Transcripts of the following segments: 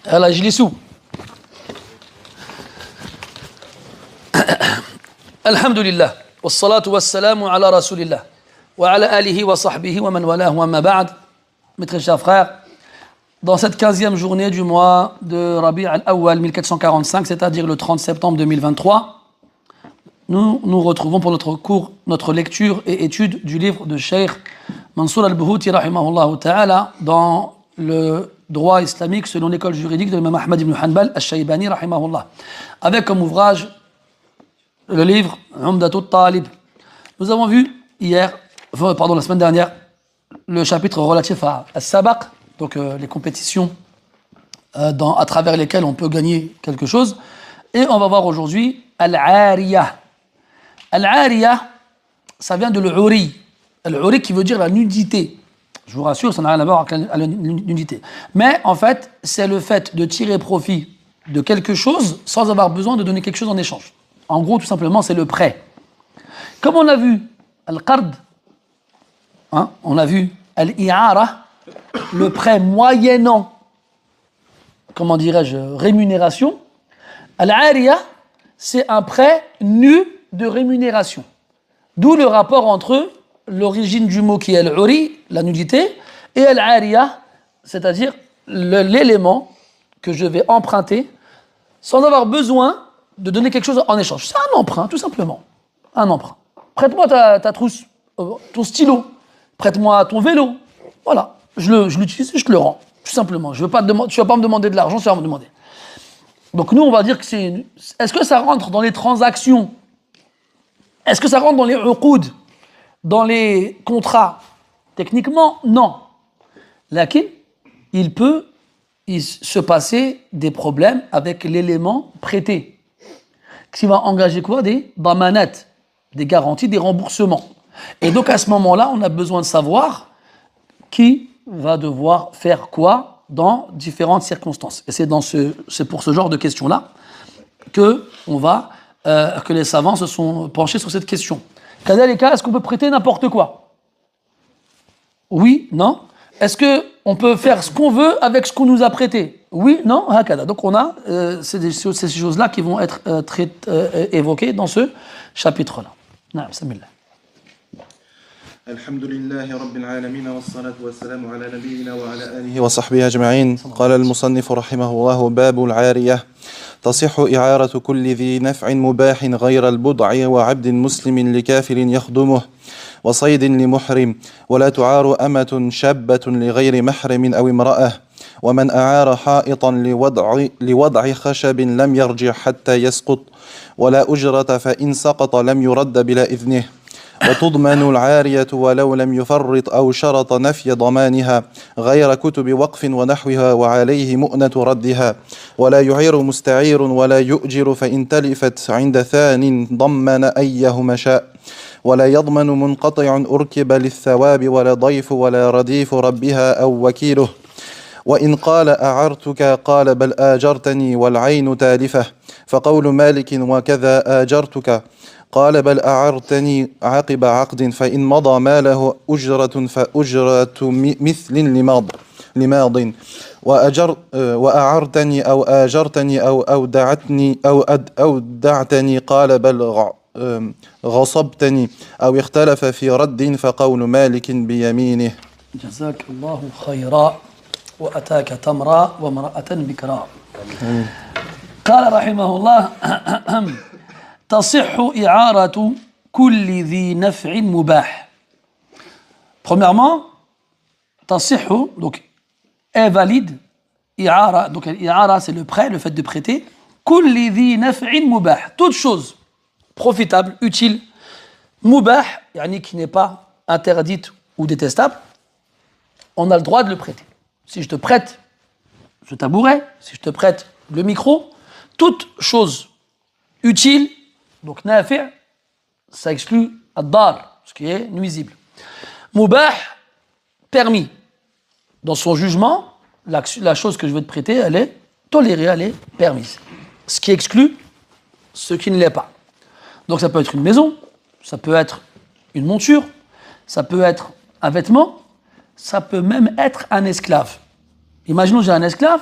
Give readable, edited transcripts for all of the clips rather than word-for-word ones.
يلا اجلسوا. الحمد لله والصلاة والسلام على رسول الله وعلى آله وصحبه ومن والاه وما بعد. Mes très chers frères, dans cette 15e journée du mois de Rabi' al-Awwal 1445, c'est-à-dire le 30 septembre 2023, nous nous retrouvons pour notre cours, notre lecture et étude du livre de Cheikh Mansour al-Bouhouti rahimahullah ta'ala dans le droit islamique selon l'école juridique de l'imam Ahmad ibn Hanbal al-Shaybani rahimahullah, avec comme ouvrage le livre Umdatut Talib. Nous avons vu la semaine dernière, le chapitre relatif à As-Sabaq, donc les compétitions à travers lesquelles on peut gagner quelque chose. Et on va voir aujourd'hui Al-Ariyah. Al-Ariyah, ça vient de l'Uri. Al-Uri qui veut dire la nudité. Je vous rassure, ça n'a rien à voir avec la nudité. Mais en fait, c'est le fait de tirer profit de quelque chose sans avoir besoin de donner quelque chose en échange. En gros, tout simplement, c'est le prêt. Comme on a vu Al-Qard, on a vu Al-I'ara, le prêt moyennant, comment dirais-je, rémunération. Al-Ariyah, c'est un prêt nu de rémunération. D'où le rapport entre l'origine du mot qui est Al-Uri, la nudité, et Al-Ariyah, c'est-à-dire l'élément que je vais emprunter sans avoir besoin de donner quelque chose en échange. C'est un emprunt, tout simplement. Un emprunt. Prête-moi ta trousse, ton stylo. Prête-moi ton vélo. Voilà. Je l'utilise et je te le rends. Tout simplement. Tu ne vas pas me demander de l'argent, tu vas me demander. Donc nous, on va dire que c'est... Est-ce que ça rentre dans les transactions? Est-ce que ça rentre dans les uqoud? Dans les contrats? Techniquement, non. Lakin, il peut se passer des problèmes avec l'élément prêté. Qui va engager quoi? Des damanat, des garanties, des remboursements. Et donc à ce moment-là, on a besoin de savoir qui va devoir faire quoi dans différentes circonstances. Et c'est pour ce genre de questions-là que les savants se sont penchés sur cette question. Kadalika, est-ce qu'on peut prêter n'importe quoi? Oui, non. Est-ce qu'on peut faire ce qu'on veut avec ce qu'on nous a prêté? Oui, non, hakada. Donc on a ces choses-là qui vont être évoquées dans ce chapitre-là. Naam, samillah. الحمد لله رب العالمين والصلاة والسلام على نبينا وعلى آله وصحبه أجمعين. قال المصنف رحمه الله: باب العارية. تصح إعارة كل ذي نفع مباح غير البضع وعبد مسلم لكافر يخدمه وصيد لمحرم، ولا تعار أمة شابة لغير محرم أو امرأة، ومن أعار حائطا لوضع خشب لم يرجع حتى يسقط، ولا أجرة فإن سقط لم يرد بلا إذنه، وتضمن العارية ولو لم يفرط أو شرط نفي ضمانها غير كتب وقف ونحوها، وعليه مؤنة ردها، ولا يعير مستعير ولا يؤجر فإن تلفت عند ثان ضمن أيهما شاء، ولا يضمن منقطع أركب للثواب ولا ضيف ولا رديف ربها أو وكيله، وإن قال أعرتك قال بل آجرتني والعين تالفة، فقول مالك وكذا آجرتك قال بل أعرتني عقب عقد، فإن مضى ما له أجرة فأجرة مثل لماض، وأعرتني أو آجرتني أو أودعتني قال بل غصبتني، أو اختلف في رد فقول مالك بيمينه. جزاك الله خيرا وأتاك تمرا وامرأة بكرا. قال رحمه الله: تصح إعارة كل ذي نفع مباح. Premièrement, تصح, donc est valide, إعارة, donc l'إعارة c'est le prêt, le fait de prêter, كل ذي نفع مباح, toute chose profitable, utile, mubah, yani qui n'est pas interdite ou détestable, on a le droit de le prêter. Si je te prête ce tabouret, si je te prête le micro, toute chose utile, donc nafi', ça exclut ad-dar, ce qui est nuisible. Mubah, permis. Dans son jugement, la chose que je veux te prêter, elle est tolérée, elle est permise. Ce qui exclut ce qui ne l'est pas. Donc ça peut être une maison, ça peut être une monture, ça peut être un vêtement, ça peut même être un esclave. Imaginons que j'ai un esclave,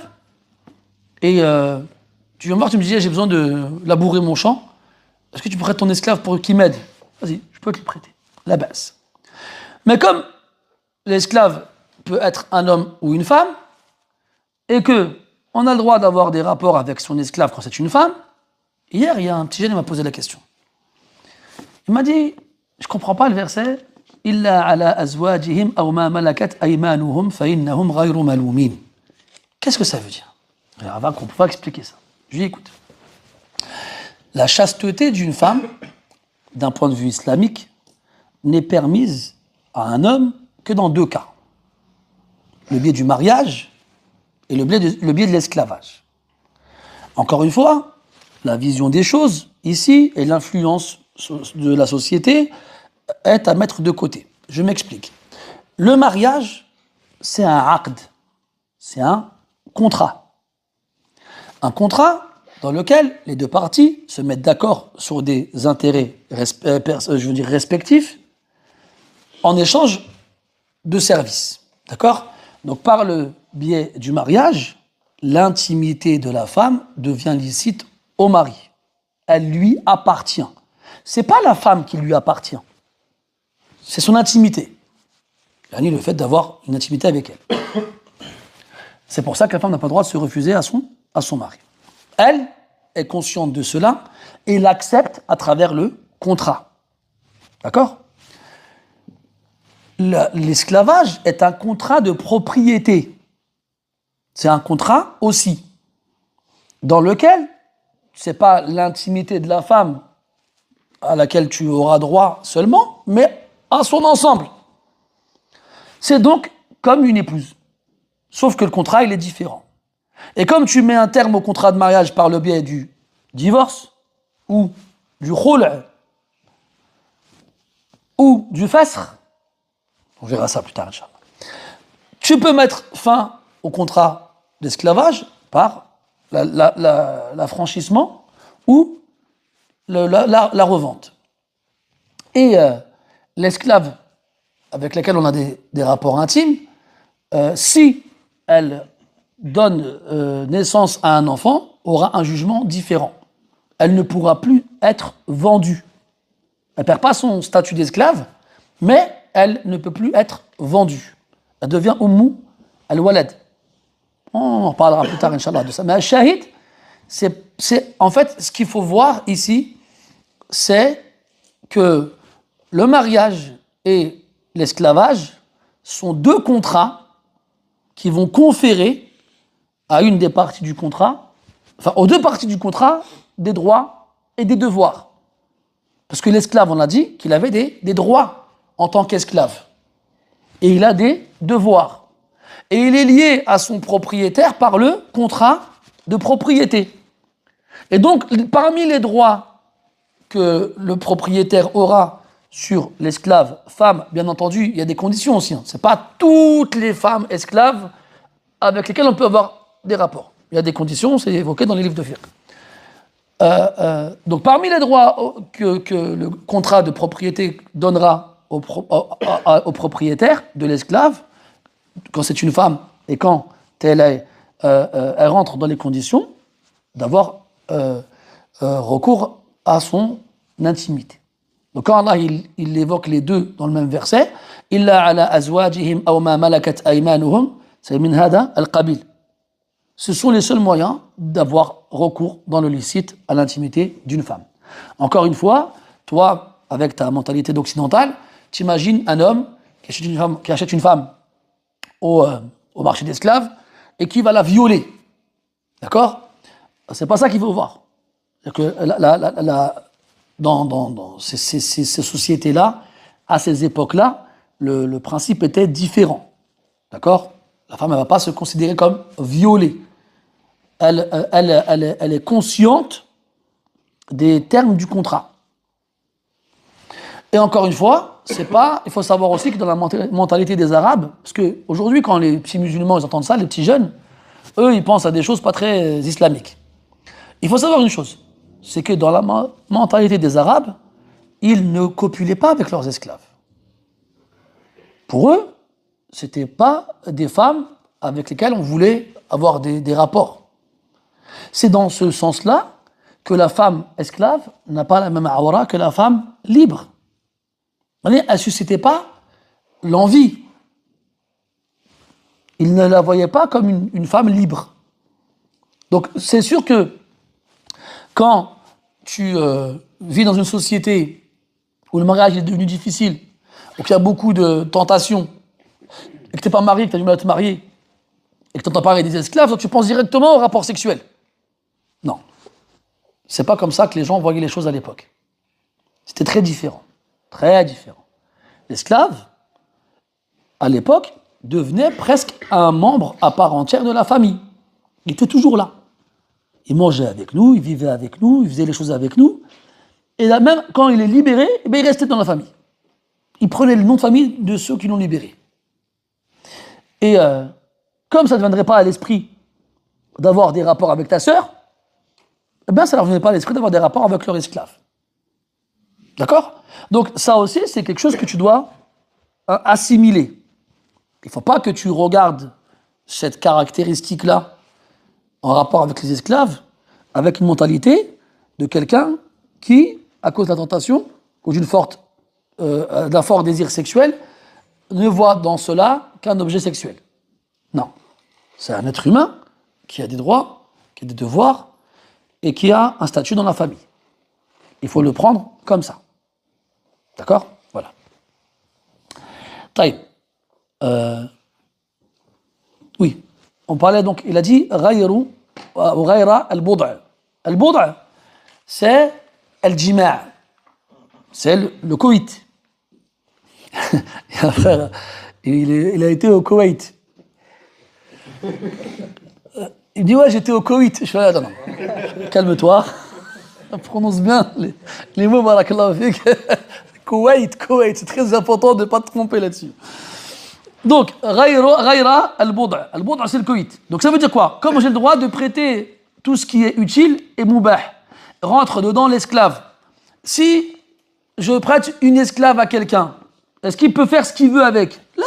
et tu viens me voir, tu me dis, j'ai besoin de labourer mon champ, est-ce que tu pourrais ton esclave pour qu'il m'aide? Vas-y, je peux te le prêter. La base. Mais comme l'esclave peut être un homme ou une femme, et que on a le droit d'avoir des rapports avec son esclave quand c'est une femme, hier, il y a un petit jeune qui m'a posé la question. Il m'a dit, je comprends pas le verset, Illa ala azwajihim aw ma malakat aymanuhum fa innahum ghayru malumin. Qu'est-ce que ça veut dire? On va expliquer ça. Je lui dis, écoute, la chasteté d'une femme, d'un point de vue islamique, n'est permise à un homme que dans 2 cas. Le biais du mariage et le biais de l'esclavage. Encore une fois, la vision des choses, ici, et l'influence de la société est à mettre de côté. Je m'explique. Le mariage, c'est un aqd, c'est un contrat. Un contrat dans lequel les 2 parties se mettent d'accord sur des intérêts respectifs en échange de services. D'accord? Donc par le biais du mariage, l'intimité de la femme devient licite au mari. Elle lui appartient. C'est pas la femme qui lui appartient. C'est son intimité. Le fait d'avoir une intimité avec elle. C'est pour ça que la femme n'a pas le droit de se refuser à son mari. Elle est consciente de cela et l'accepte à travers le contrat. D'accord? L'esclavage est un contrat de propriété. C'est un contrat aussi, dans lequel c'est pas l'intimité de la femme à laquelle tu auras droit seulement, mais à son ensemble. C'est donc comme une épouse, sauf que le contrat, il est différent. Et comme tu mets un terme au contrat de mariage par le biais du divorce, ou du khul', ou du fasr, on verra ça plus tard, Inch'Allah. Tu peux mettre fin au contrat d'esclavage par l'affranchissement ou la revente. Et l'esclave avec laquelle on a des rapports intimes, si elle donne naissance à un enfant, aura un jugement différent. Elle ne pourra plus être vendue. Elle ne perd pas son statut d'esclave, mais elle ne peut plus être vendue. Elle devient Ummu al-Walad. On en reparlera plus tard, Inch'Allah, de ça. Mais al-Shahid, c'est en fait, ce qu'il faut voir ici, c'est que le mariage et l'esclavage sont 2 contrats qui vont conférer à une des parties du contrat, enfin aux 2 parties du contrat, des droits et des devoirs. Parce que l'esclave, on a dit qu'il avait des droits en tant qu'esclave. Et il a des devoirs. Et il est lié à son propriétaire par le contrat de propriété. Et donc, parmi les droits que le propriétaire aura sur l'esclave femme, bien entendu, il y a des conditions aussi. Ce n'est pas toutes les femmes esclaves avec lesquelles on peut avoir des rapports. Il y a des conditions, c'est évoqué dans les livres de fiqh. Donc, parmi les droits que le contrat de propriété donnera au propriétaire de l'esclave, quand c'est une femme et quand elle rentre dans les conditions d'avoir recours à son intimité. Donc quand Allah il évoque les 2 dans le même verset, illa ala azwajihim aw ma malakat aymanuhum, c'est min hada al-qabil. Ce sont les seuls moyens d'avoir recours dans le licite à l'intimité d'une femme. Encore une fois, toi, avec ta mentalité d'occidental, t'imagines un homme qui achète une femme au marché d'esclaves et qui va la violer. D'accord? C'est pas ça qu'il faut voir. C'est-à-dire que dans ces sociétés-là, à ces époques-là, le principe était différent. D'accord? La femme ne va pas se considérer comme violée. Elle est consciente des termes du contrat. Et encore une fois, il faut savoir aussi que dans la mentalité des Arabes, parce qu'aujourd'hui, quand les petits musulmans ils entendent ça, les petits jeunes, eux, ils pensent à des choses pas très islamiques. Il faut savoir une chose, c'est que dans la mentalité des Arabes, ils ne copulaient pas avec leurs esclaves. Pour eux, ce n'étaient pas des femmes avec lesquelles on voulait avoir des rapports. C'est dans ce sens-là que la femme esclave n'a pas la même awra que la femme libre. Elle ne suscitait pas l'envie. Il ne la voyait pas comme une femme libre. Donc c'est sûr que quand tu vis dans une société où le mariage est devenu difficile, où il y a beaucoup de tentations, et que tu n'es pas marié, que tu as du mal à te marier, et que tu n'entends parler des esclaves, donc tu penses directement au rapport sexuel. Non. C'est pas comme ça que les gens voyaient les choses à l'époque. C'était très différent. Très différent. L'esclave, à l'époque, devenait presque un membre à part entière de la famille. Il était toujours là. Il mangeait avec nous, il vivait avec nous, il faisait les choses avec nous. Et là, même quand il est libéré, eh bien, il restait dans la famille. Il prenait le nom de famille de ceux qui l'ont libéré. Et comme ça ne viendrait pas à l'esprit d'avoir des rapports avec ta sœur, eh bien, ça ne leur venait pas à l'esprit d'avoir des rapports avec leur esclave. D'accord? Donc ça aussi, c'est quelque chose que tu dois assimiler. Il ne faut pas que tu regardes cette caractéristique-là en rapport avec les esclaves, avec une mentalité de quelqu'un qui, à cause de la tentation, ou d'un fort désir sexuel, ne voit dans cela qu'un objet sexuel. Non. C'est un être humain qui a des droits, qui a des devoirs, et qui a un statut dans la famille. Il faut le prendre comme ça. D'accord? Voilà. Taïb. Oui. On parlait donc, il a dit غير al-bud'a. Al-bud'a, c'est al-jima'. C'est le coït. Un frère, il a été au Koweït. Il me dit, ouais, j'étais au Koweït. Je fais, attends, non. Calme-toi. Prononce bien les mots, barakallahu fik. Koweït, c'est très important de ne pas te tromper là-dessus. Donc, Ghayra al-Bud'a. Al-Bud'a, c'est le Koweït. Donc, ça veut dire quoi? Comme j'ai le droit de prêter tout ce qui est utile et moubah, rentre dedans l'esclave. Si je prête une esclave à quelqu'un, est-ce qu'il peut faire ce qu'il veut avec? Là.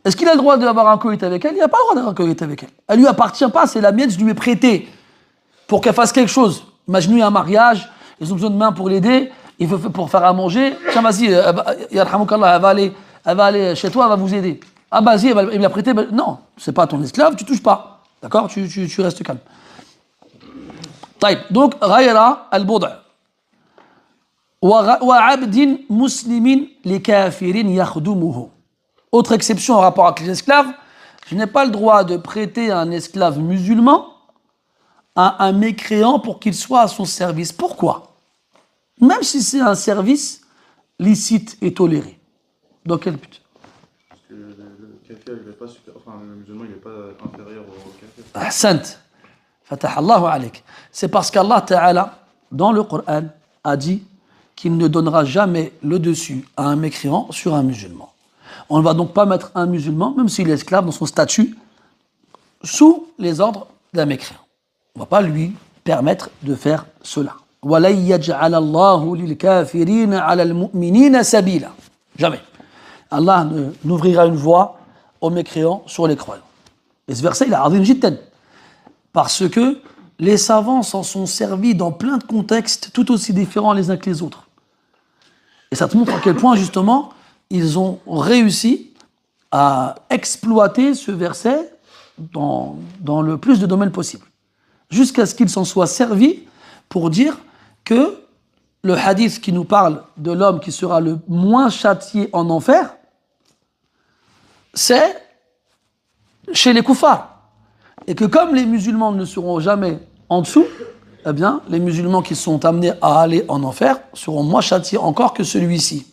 Est-ce qu'il a le droit d'avoir un coït avec elle? Il n'a pas le droit d'avoir un coït avec elle. Elle ne lui appartient pas, c'est la mienne, je lui ai prêté pour qu'elle fasse quelque chose. Imaginez un mariage, ils ont besoin de main pour l'aider, il veut pour faire à manger. Tiens, vas-y, yarhamoukallah, elle va aller chez toi, elle va vous aider. Ah, vas-y, il me l'a prêté. Non, c'est pas ton esclave, tu touches pas. D'accord? Tu restes calme. Taïb. Donc, ghayra al-bud'a. وعبد مسلم لكافر يخدمه. Autre exception en rapport avec les esclaves, je n'ai pas le droit de prêter un esclave musulman à un mécréant pour qu'il soit à son service. Pourquoi? Même si c'est un service licite et toléré. Dans quel but? Parce que le kafir, il n'est pas le musulman, il n'est pas inférieur au kafir. Ahsant. Fatahallahu alayk. C'est parce qu'Allah Ta'ala, dans le Coran, a dit qu'il ne donnera jamais le dessus à un mécréant sur un musulman. On ne va donc pas mettre un musulman, même s'il est esclave dans son statut, sous les ordres d'un mécréant. On ne va pas lui permettre de faire cela. وَلَن يَجْعَلَ اللَّهُ لِلْكَافِرِينَ عَلَى الْمُؤْمِنِينَ سَبِيلًا. Jamais. Allah n'ouvrira une voie aux mécréants sur les croyants. Et ce verset, il est azim jiddan. Parce que les savants s'en sont servis dans plein de contextes tout aussi différents les uns que les autres. Et ça te montre à quel point, justement, ils ont réussi à exploiter ce verset dans le plus de domaines possible. Jusqu'à ce qu'ils s'en soient servis pour dire que le hadith qui nous parle de l'homme qui sera le moins châtié en enfer, c'est chez les koufars. Et que comme les musulmans ne seront jamais en dessous, eh bien, les musulmans qui sont amenés à aller en enfer seront moins châtiés encore que celui-ci.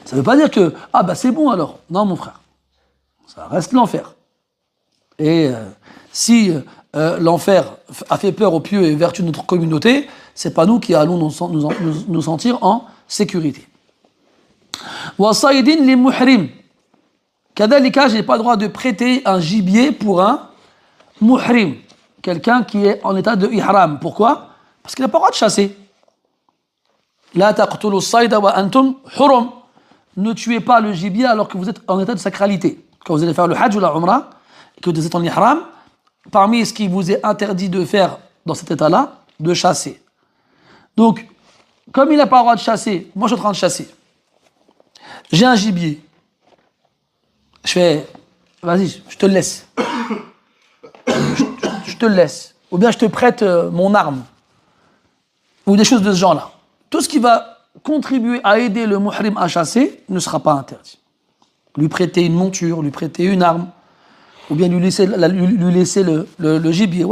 Ça ne veut pas dire que, c'est bon alors. Non, mon frère. Ça reste l'enfer. Et si l'enfer a fait peur aux pieux et vertus de notre communauté, c'est pas nous qui allons nous sentir en sécurité. Wa saydin li muhrim. Kadalika, j'ai pas le droit de prêter un gibier pour un muhrim, quelqu'un qui est en état de ihram. Pourquoi? Parce qu'il n'a pas le droit de chasser. La taqtulu as-sayda wa antum hurum. Ne tuez pas le gibier alors que vous êtes en état de sacralité. Quand vous allez faire le hajj ou la umrah, et que vous êtes en ihram, parmi ce qui vous est interdit de faire dans cet état-là, de chasser. Donc, comme il n'a pas le droit de chasser, moi je suis en train de chasser. J'ai un gibier. Je fais, vas-y, je te le laisse. Je te le laisse. Ou bien je te prête mon arme. Ou des choses de ce genre-là. Tout ce qui va contribuer à aider le muhrim à chasser ne sera pas interdit. Lui prêter une monture, lui prêter une arme, ou bien lui laisser le gibier.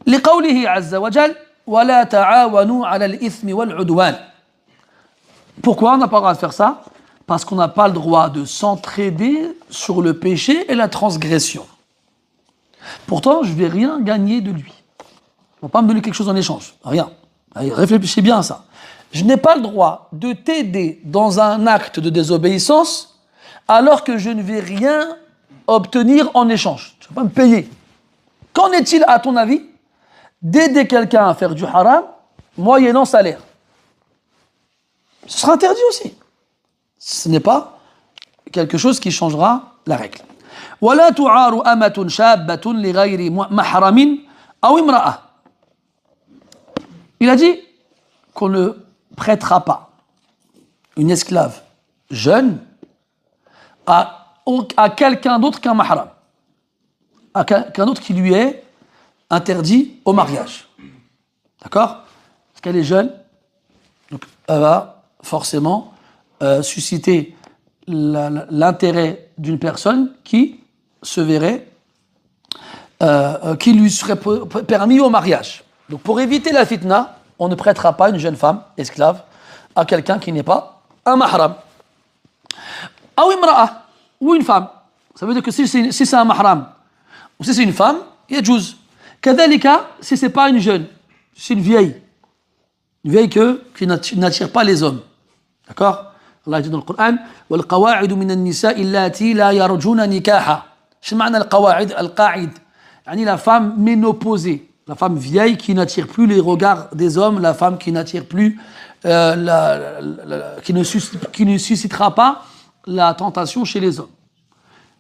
لقوله عز وجل ولا تعاونوا على الإثم والعدوان. Pourquoi on n'a pas le droit de faire ça? Parce qu'on n'a pas le droit de s'entraider sur le péché et la transgression. Pourtant, je ne vais rien gagner de lui. Il ne va pas me donner quelque chose en échange. Rien. Allez, réfléchissez bien à ça. Je n'ai pas le droit de t'aider dans un acte de désobéissance alors que je ne vais rien obtenir en échange. Tu ne vas pas me payer. Qu'en est-il, à ton avis, d'aider quelqu'un à faire du haram moyennant salaire? Ce sera interdit aussi. Ce n'est pas quelque chose qui changera la règle. ولا تعار أمة شابة لغير محرم أو امرأة. Il a dit qu'on ne prêtera pas une esclave jeune à quelqu'un d'autre qu'un mahram, à quelqu'un d'autre qui lui est interdit au mariage. D'accord? Parce qu'elle est jeune, donc elle va forcément susciter l'intérêt d'une personne qui se verrait, qui lui serait permis au mariage. Donc pour éviter la fitna, on ne prêtera pas une jeune femme esclave à quelqu'un qui n'est pas un mahram. Ou imra'a, ou une femme. Ça veut dire que si c'est un mahram, ou si c'est une femme, il y a juz. Kadhalika, si c'est pas une jeune, c'est une vieille qui n'attire pas les hommes. D'accord? Allah dit dans le Coran والقواعد من النساء اللاتي لا يرجون نكاحا. شنو معنى القواعد؟ القاعد يعني la femme ménopausée, la femme vieille qui n'attire plus les regards des hommes, la femme qui n'attire plus qui ne suscitera pas la tentation chez les hommes.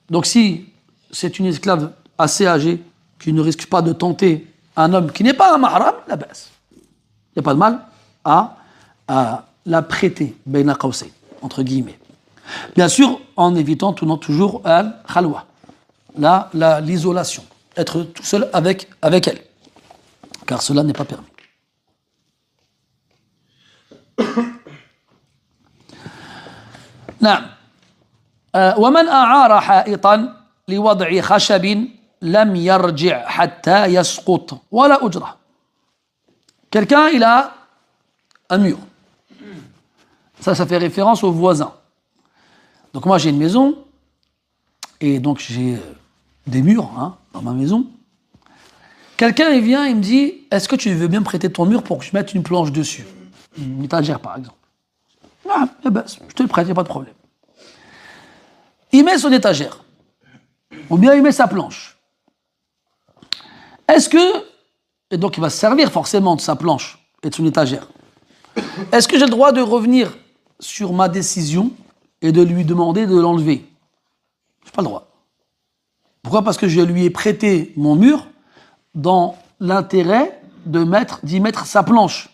Donc si c'est une esclave assez âgée qui ne risque pas de tenter un homme qui n'est pas un mahram, la baisse. Il n'y a pas de mal à la prêter, bayna qawsayn, entre guillemets. Bien sûr, en évitant toujours al-khalwa, l'isolation, être tout seul avec elle, car cela n'est pas permis. نعم ومن أعار حائطا لوضع خشب لم يرجع حتى يسقط ولا أجرة. Quelqu'un, il a un mur. Ça fait référence aux voisins. Donc moi, j'ai une maison, et donc j'ai des murs dans ma maison. Quelqu'un, il vient, il me dit, est-ce que tu veux bien me prêter ton mur pour que je mette une planche dessus? Une étagère, par exemple. Ah, eh ben, je te le prête, il n'y a pas de problème. Il met son étagère. Ou bien il met sa planche. Est-ce que, et donc il va se servir forcément de sa planche et de son étagère, est-ce que j'ai le droit de revenir sur ma décision et de lui demander de l'enlever? Je n'ai pas le droit. Pourquoi? Parce que je lui ai prêté mon mur dans l'intérêt d'y mettre sa planche.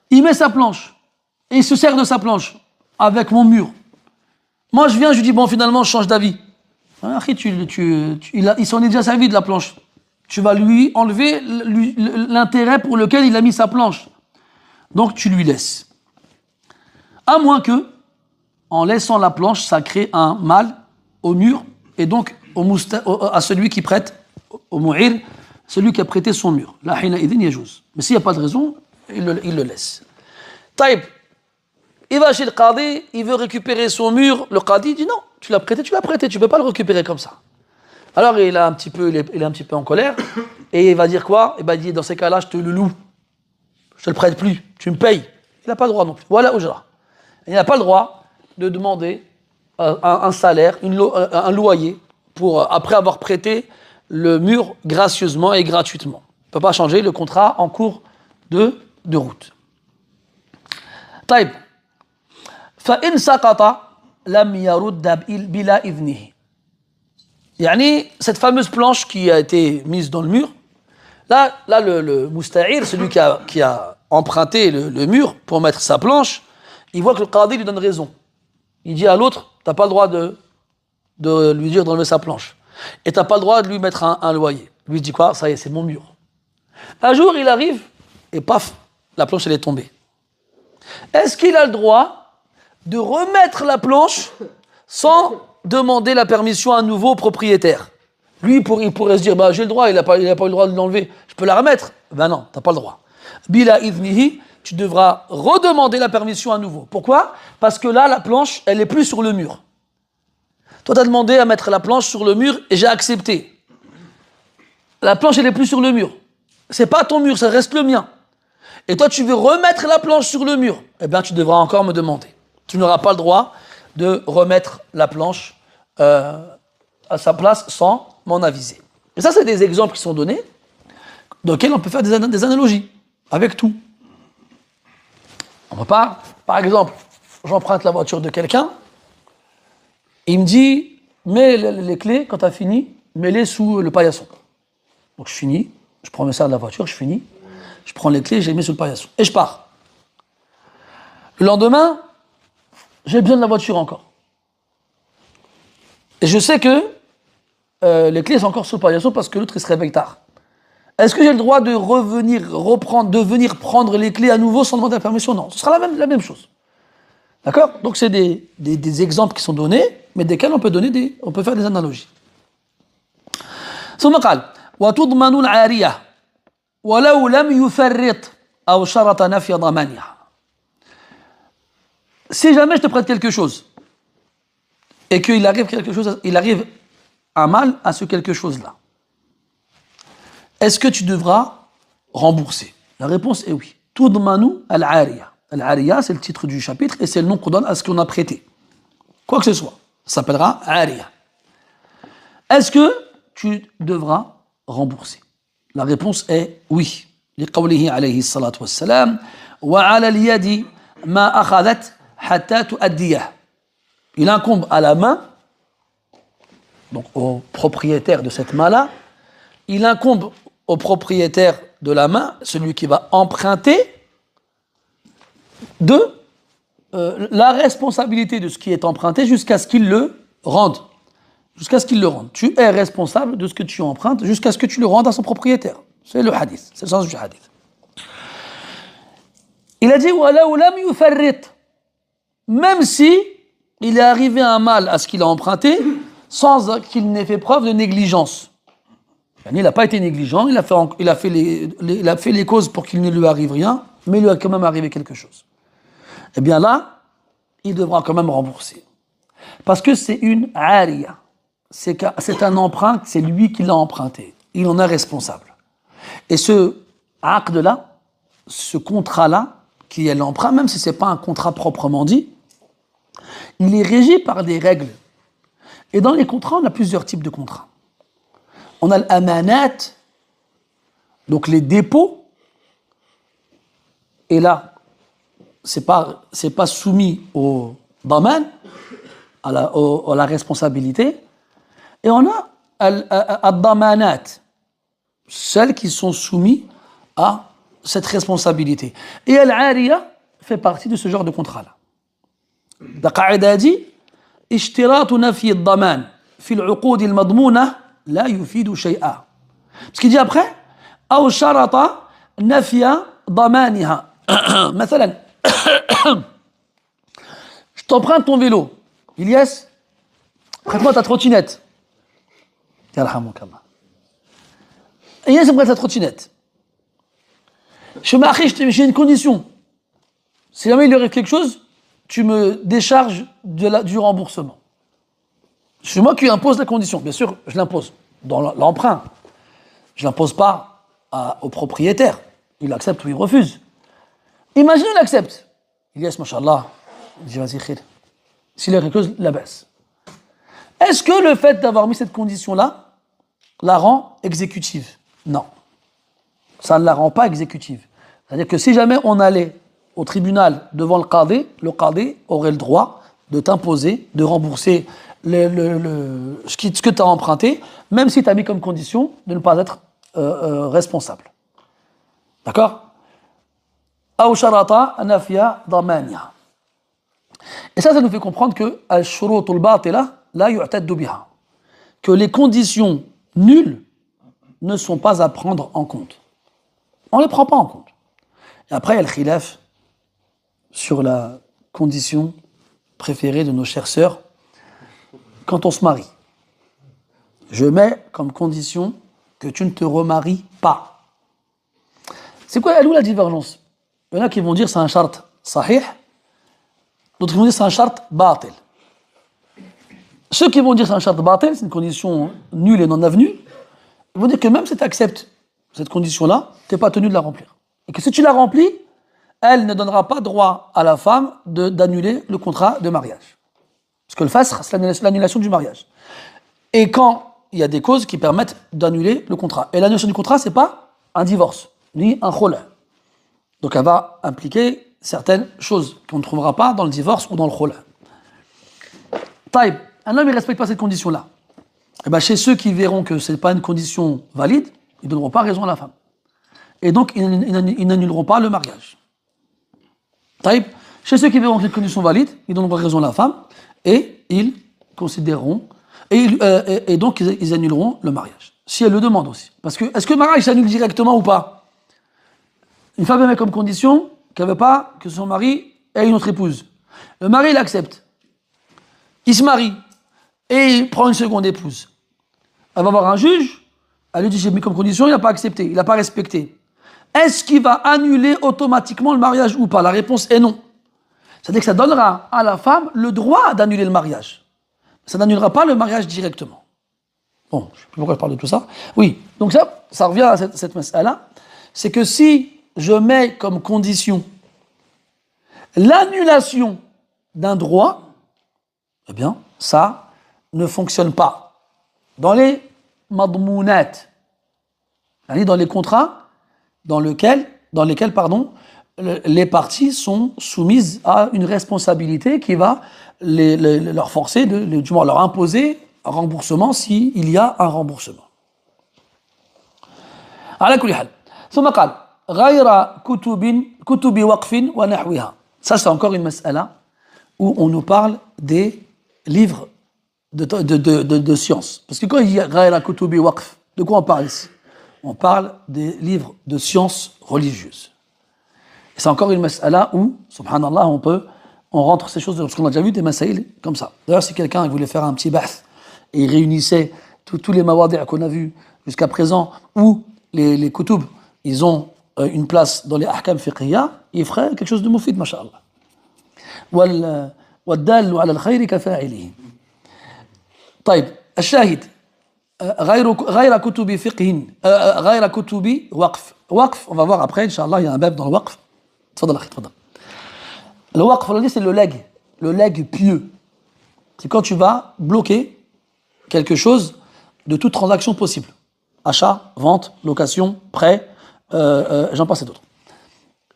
Il met sa planche et il se sert de sa planche avec mon mur. Moi je viens, je lui dis bon, finalement je change d'avis. Il s'en est déjà servi de la planche. Tu vas lui enlever l'intérêt pour lequel il a mis sa planche. Donc tu lui laisses. À moins que, en laissant la planche, ça crée un mal au mur et donc à celui qui prête, au mu'ir, celui qui a prêté son mur. La hina idin yajouz. Mais s'il n'y a pas de raison, il le laisse. Taïb, il va chez le qadi, il veut récupérer son mur. Le qadi dit non, tu l'as prêté, tu ne peux pas le récupérer comme ça. Alors il est un petit peu en colère et il va dire quoi? Il va dire dans ces cas-là, je te le loue, je te le prête plus, tu me payes. Il n'a pas le droit non plus. Voilà ujra. Il n'a pas le droit de demander un salaire, un loyer pour après avoir prêté le mur gracieusement et gratuitement. Il ne peut pas changer le contrat en cours de route. طيب فإن سقط لم يرد بلا إذنه. Yani, cette fameuse planche qui a été mise dans le mur, là le mousta'ir, celui qui a emprunté le mur pour mettre sa planche, il voit que le qadi lui donne raison. Il dit à l'autre, t'as pas le droit de lui dire d'enlever sa planche. Et t'as pas le droit de lui mettre un loyer. Lui, il dit quoi? Ça y est, c'est mon mur. Un jour, il arrive, et paf, la planche, elle est tombée. Est-ce qu'il a le droit de remettre la planche sans demander la permission à un nouveau propriétaire? Lui, il pourrait se dire, bah, j'ai le droit, il n'a pas eu le droit de l'enlever, je peux la remettre. Ben non, t'as pas le droit. Bila idnihi, tu devras redemander la permission à nouveau. Pourquoi? Parce que là, la planche, elle n'est plus sur le mur. Toi, tu as demandé à mettre la planche sur le mur et j'ai accepté. La planche, elle n'est plus sur le mur. C'est pas ton mur, ça reste le mien. Et toi, tu veux remettre la planche sur le mur. Eh bien, tu devras encore me demander. Tu n'auras pas le droit de remettre la planche à sa place sans m'en aviser. Et ça, c'est des exemples qui sont donnés, dans lesquels on peut faire des analogies, avec tout. On peut pas, par exemple, j'emprunte la voiture de quelqu'un, il me dit, mets les clés, quand tu as fini, mets-les sous le paillasson. Donc je finis, je prends mes serres de la voiture, je finis, je prends les clés, je les mets sous le paillasson, et je pars. Le lendemain, j'ai besoin de la voiture encore. Et je sais que les clés sont encore sous le paillasson parce que l'autre, il se réveille tard. Est-ce que j'ai le droit de de venir prendre les clés à nouveau sans demander la permission? Non, ce sera la même chose. D'accord? Donc c'est des exemples qui sont donnés, mais desquels on peut faire des analogies. ثم قال وتضمن العارية ولو لم يفرط أو شرط نفي ضمانها. Si jamais je te prête quelque chose et qu'il arrive un mal à ce quelque chose-là, est-ce que tu devras rembourser? La réponse est oui. Tudmanu al-ariya. Al-ariya, c'est le titre du chapitre et c'est le nom qu'on donne à ce qu'on a prêté. Quoi que ce soit, ça s'appellera ariya. Est-ce que tu devras rembourser? La réponse est oui. لقوله عليه الصلاة والسلام وعلى اليد ما أخذت حتى تؤديه. Il incombe à la main, donc au propriétaire de cette main-là, il incombe au propriétaire de la main, celui qui va emprunter, de la responsabilité de ce qui est emprunté jusqu'à ce qu'il le rende. Jusqu'à ce qu'il le rende. Tu es responsable de ce que tu empruntes jusqu'à ce que tu le rendes à son propriétaire. C'est le hadith, c'est le sens du hadith. Il a dit وَلَوْ لَمْ يُفَرِّطْ. Même si il est arrivé un mal à ce qu'il a emprunté sans qu'il n'ait fait preuve de négligence. Il n'a pas été négligent, il a fait les causes pour qu'il ne lui arrive rien, mais il lui a quand même arrivé quelque chose. Eh bien là, il devra quand même rembourser. Parce que c'est une ariya. C'est un emprunt, c'est lui qui l'a emprunté. Il en est responsable. Et ce aqd-là, ce contrat-là, qui est l'emprunt, même si ce n'est pas un contrat proprement dit, il est régi par des règles. Et dans les contrats, on a plusieurs types de contrats. On a l'amanat, donc les dépôts, et là, c'est pas soumis au daman, à la responsabilité, et on a al-damanat, celles qui sont soumises à cette responsabilité. Et al-ariya fait partie de ce genre de contrat-là. La qa'ida dit اشتراط نفي الضمان في العقود المضمونة لا يفيد شيئا. Ce qu'il dit après أو شرط نفي ضمانها. مثلا je t'emprunte ton vélo. Ilyes, prête-moi ta trottinette. Yarhamukallah. Ilyes, prête ta trottinette. J'ai une condition. Si jamais il lui arrive quelque chose, tu me décharges du remboursement. C'est moi qui impose la condition. Bien sûr, je l'impose dans l'emprunt. Je ne l'impose pas au propriétaire. Il accepte ou il refuse. Imagine il accepte. Il dit, mashallah, il dit, vas-y, khir. S'il y a quelque chose, la baisse. Est-ce que le fait d'avoir mis cette condition-là la rend exécutive? Non. Ça ne la rend pas exécutive. C'est-à-dire que si jamais on allait au tribunal devant le qadi aurait le droit de t'imposer, de rembourser ce que tu as emprunté, même si tu as mis comme condition de ne pas être responsable. D'accord? Aw sharata nafiya damaniha. Et ça nous fait comprendre que al-shurut al-batila la yu'taddu biha, que les conditions nulles ne sont pas à prendre en compte. On ne les prend pas en compte. Et après, il y a le khilaf sur la condition préférée de nos chères sœurs quand on se marie. Je mets comme condition que tu ne te remaries pas. C'est quoi, elle, où la divergence? Il y en a qui vont dire c'est un shart sahih, d'autres qui vont dire c'est un shart batil. Ceux qui vont dire c'est un shart batil, c'est une condition nulle et non avenue, ils vont dire que même si tu acceptes cette condition-là, tu n'es pas tenu de la remplir. Et que si tu la remplis, elle ne donnera pas droit à la femme d'annuler le contrat de mariage. Parce que le fasr, c'est l'annulation du mariage. Et quand il y a des causes qui permettent d'annuler le contrat. Et l'annulation du contrat, c'est pas un divorce, ni un khula. Donc elle va impliquer certaines choses qu'on ne trouvera pas dans le divorce ou dans le khula. Taïb, un homme ne respecte pas cette condition-là. Et bien chez ceux qui verront que ce n'est pas une condition valide, ils ne donneront pas raison à la femme. Et donc ils n'annuleront pas le mariage. Taïb, chez ceux qui verront que c'est une condition valide, ils donneront raison à la femme et ils considéreront, et donc ils annuleront le mariage. Si elle le demande aussi. Parce que, est-ce que le mariage s'annule directement ou pas? Une femme met comme condition qu'elle ne veut pas que son mari ait une autre épouse. Le mari l'accepte. Il se marie et il prend une seconde épouse. Elle va voir un juge, elle lui dit j'ai mis comme condition, il n'a pas accepté, il n'a pas respecté. Est-ce qu'il va annuler automatiquement le mariage ou pas? La réponse est non. C'est-à-dire que ça donnera à la femme le droit d'annuler le mariage. Ça n'annulera pas le mariage directement. Bon, je ne sais plus pourquoi je parle de tout ça. Oui, donc ça revient à cette mas'ala. C'est que si je mets comme condition l'annulation d'un droit, eh bien, ça ne fonctionne pas. Dans les madmounat, dans les contrats dans lesquels les parties sont soumises à une responsabilité qui va leur forcer, du moins leur imposer un remboursement s'il y a un remboursement. على كل حال ثم قال غير كتب وقف ونحوها. Ça c'est encore une mas'ala où on nous parle des livres de sciences. Parce que quand il y a غير كتب وقف, de quoi on parle ici? On parle des livres de sciences religieuses. Et c'est encore une mas'ala où, subhanallah, on rentre ces choses, parce qu'on a déjà vu des masaïl comme ça. D'ailleurs, si quelqu'un voulait faire un petit bahth et il réunissait tous les mawadi' qu'on a vus jusqu'à présent, où les kutub, ils ont une place dans les ahkam fiqhiyya, il ferait quelque chose de moufid, masha'Allah. وَالدَّالُ عَلَى الْخَيْرِ كَفَاعِلِهِ. طيب, الشاهد غير كتب فقه غير كتب وقف. وقف, on va voir après, Inch'Allah, il y a un bab dans le waqf. تفضل أخي, تفضل. Le waqf, on l'a dit, c'est le legs pieux. C'est quand tu vas bloquer quelque chose de toute transaction possible. Achat, vente, location, prêt, j'en passe et d'autres.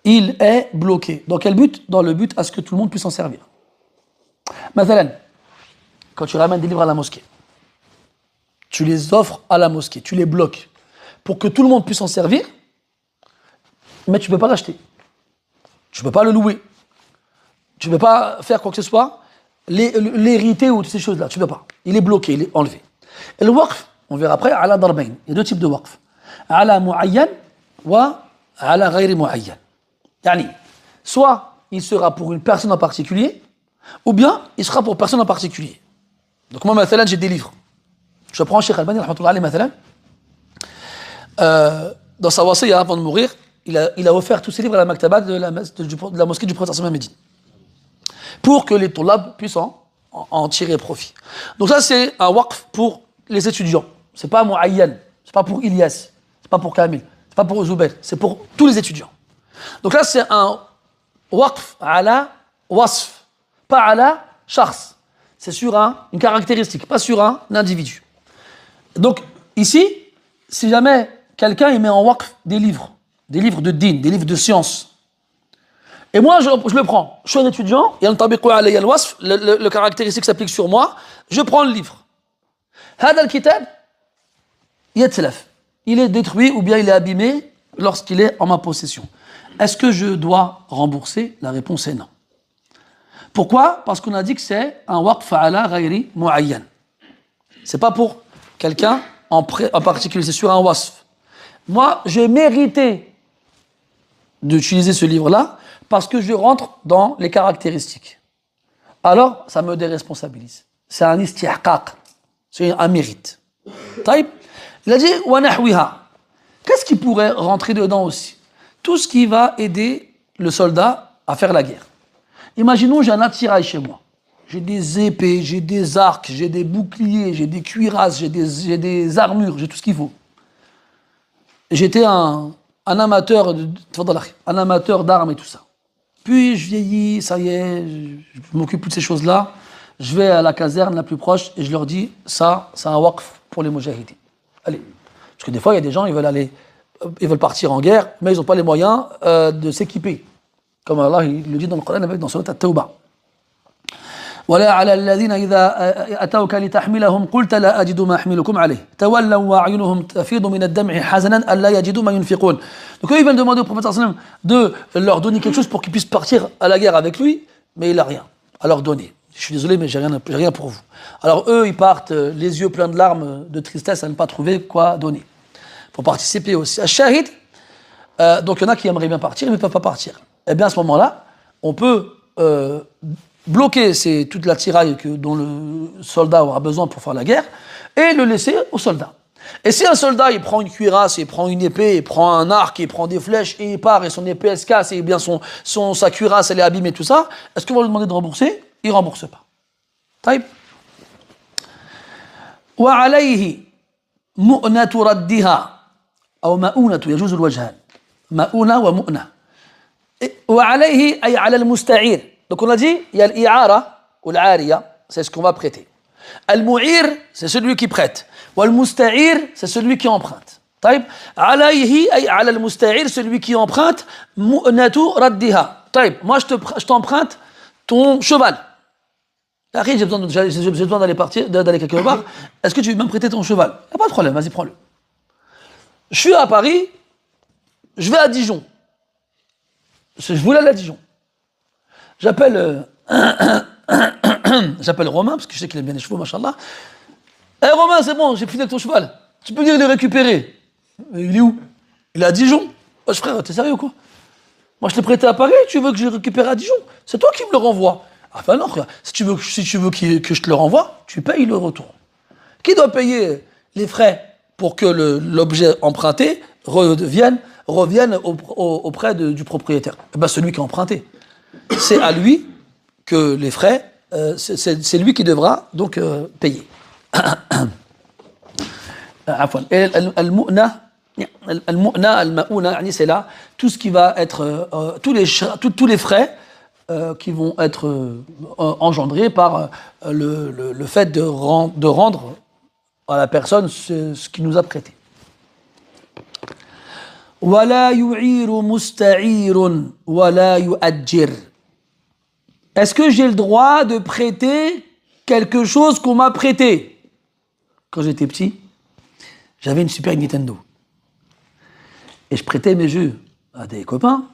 Il est bloqué. Dans quel but? Dans le but à ce que tout le monde puisse s'en servir. Mathalan, quand tu ramènes des livres à la mosquée, tu les offres à la mosquée, tu les bloques pour que tout le monde puisse s'en servir, mais tu ne peux pas l'acheter. Tu ne peux pas le louer. Tu ne peux pas faire quoi que ce soit, l'hériter ou toutes ces choses-là. Tu ne peux pas. Il est bloqué, il est enlevé. Et le waqf, on verra après, ala darbayn. Il y a deux types de waqf. Ala mu'ayyan wa ala ghayri mu'ayyan. Yani, soit il sera pour une personne en particulier, ou bien il sera pour personne en particulier. Donc moi, mathalan, j'ai des livres. Je prends Cheikh Albani, rahmatullah alayhi, mathalan. Dans sa wasiya, avant de mourir, il a offert tous ses livres à la maktaba de la mosquée du prophète sallallahu alayhi wa sallam à Médine, pour que les tollab puissent en tirer profit. Donc ça, c'est un waqf pour les étudiants. C'est pas mu'ayyan, c'est pas pour Ilyas, c'est pas pour Kamil, c'est pas pour Zubair, c'est pour tous les étudiants. Donc là, c'est un waqf ala wasf, pas ala shakhs. C'est sur une caractéristique, pas sur un individu. Donc ici, si jamais quelqu'un il met en waqf des livres de din, des livres de science, et moi je le prends, je suis un étudiant, et le caractéristique s'applique sur moi, je prends le livre. هذا الكتاب يتلف. Il est détruit ou bien il est abîmé lorsqu'il est en ma possession. Est-ce que je dois rembourser? La réponse est non. Pourquoi? Parce qu'on a dit que c'est un waqf ala ghayri mu'ayyan. C'est pas pour quelqu'un en particulier, c'est sur un wasf. Moi, j'ai mérité d'utiliser ce livre-là parce que je rentre dans les caractéristiques. Alors, ça me déresponsabilise. C'est un istihqaq, c'est un mérite. Taïb. Il a dit wa nahwiha. Qu'est-ce qui pourrait rentrer dedans aussi? Tout ce qui va aider le soldat à faire la guerre. Imaginons, j'ai un attirail chez moi. J'ai des épées, j'ai des arcs, j'ai des boucliers, j'ai des cuirasses, j'ai des armures, j'ai tout ce qu'il faut. J'étais un amateur d'armes et tout ça. Puis je vieillis, ça y est, je m'occupe de ces choses-là. Je vais à la caserne la plus proche et je leur dis, ça, c'est un waqf pour les mujahideen. Allez. Parce que des fois, il y a des gens, ils veulent partir en guerre, mais ils n'ont pas les moyens de s'équiper. Comme Allah il le dit dans le Coran avec dans Surat At-Tawbah. ولا على الذين إذا أتوك لتحملهم قلت لا أجد ما أحملكم عليه تولوا وأعينهم تفيض من الدمع حزنا ألا يجدوا ما ينفقون. Donc eux ils veulent demander au prophète sallallahu alayhi wa sallam de leur donner quelque chose pour qu'ils puissent partir à la guerre avec lui, mais il n'a rien à leur donner. Je suis désolé mais j'ai rien pour vous. Alors eux ils partent les yeux pleins de larmes, de tristesse à ne pas trouver quoi donner. Pour participer aussi à Shahid. Donc il y en a qui aimeraient bien partir mais ne peuvent pas partir. Eh bien à ce moment-là, on peut bloquer toute l'attirail dont le soldat aura besoin pour faire la guerre et le laisser au soldat. Et si un soldat il prend une cuirasse, il prend une épée, il prend un arc, il prend des flèches et il part et son épée elle se casse et bien sa cuirasse elle est abîmée tout ça, est-ce qu'on va lui demander de rembourser? Il ne rembourse pas. طيب. وعليه مؤنة ردها أو مؤونة يجوز الوجهان مؤونة ومؤنة وعليه أي على المستعير. Donc on a dit, il y a l'i'ara ou l'ariya, c'est ce qu'on va prêter. Al-mu'ir, c'est celui qui prête. Ou al-musta'ir, c'est celui qui emprunte. طيب. عليه أي على المستعير, celui qui emprunte, مؤنة ردها. طيب. Moi je t'emprunte ton cheval. Après j'ai besoin d'aller quelque part. Est-ce que tu veux même prêter ton cheval? Il n'y a pas de problème, vas-y prends-le. Je suis à Paris, je vais à Dijon. Je voulais aller à Dijon. J'appelle Romain, parce que je sais qu'il aime bien les chevaux, machallah. Eh Romain, c'est bon, j'ai fini avec ton cheval. Tu peux venir le récupérer. Il est où? Il est à Dijon. Oh, frère, t'es sérieux ou quoi? Moi, je l'ai prêté à Paris, tu veux que je le récupère à Dijon? C'est toi qui me le renvoie. Ah ben non, frère. Si tu veux que je te le renvoie, tu payes le retour. Qui doit payer les frais pour que l'objet emprunté revienne auprès du propriétaire? Eh ben, celui qui a emprunté. C'est à lui que les frais, c'est lui qui devra donc payer. Et al-mu'na, al-ma'una, c'est là tout ce qui va être tous les frais qui vont être engendrés par le fait de rendre à la personne ce qu'il nous a prêté. ولا يعير مستعير ولا يؤجر. Est-ce que j'ai le droit de prêter quelque chose qu'on m'a prêté? Quand j'étais petit, j'avais une Super Nintendo. Et je prêtais mes jeux à des copains.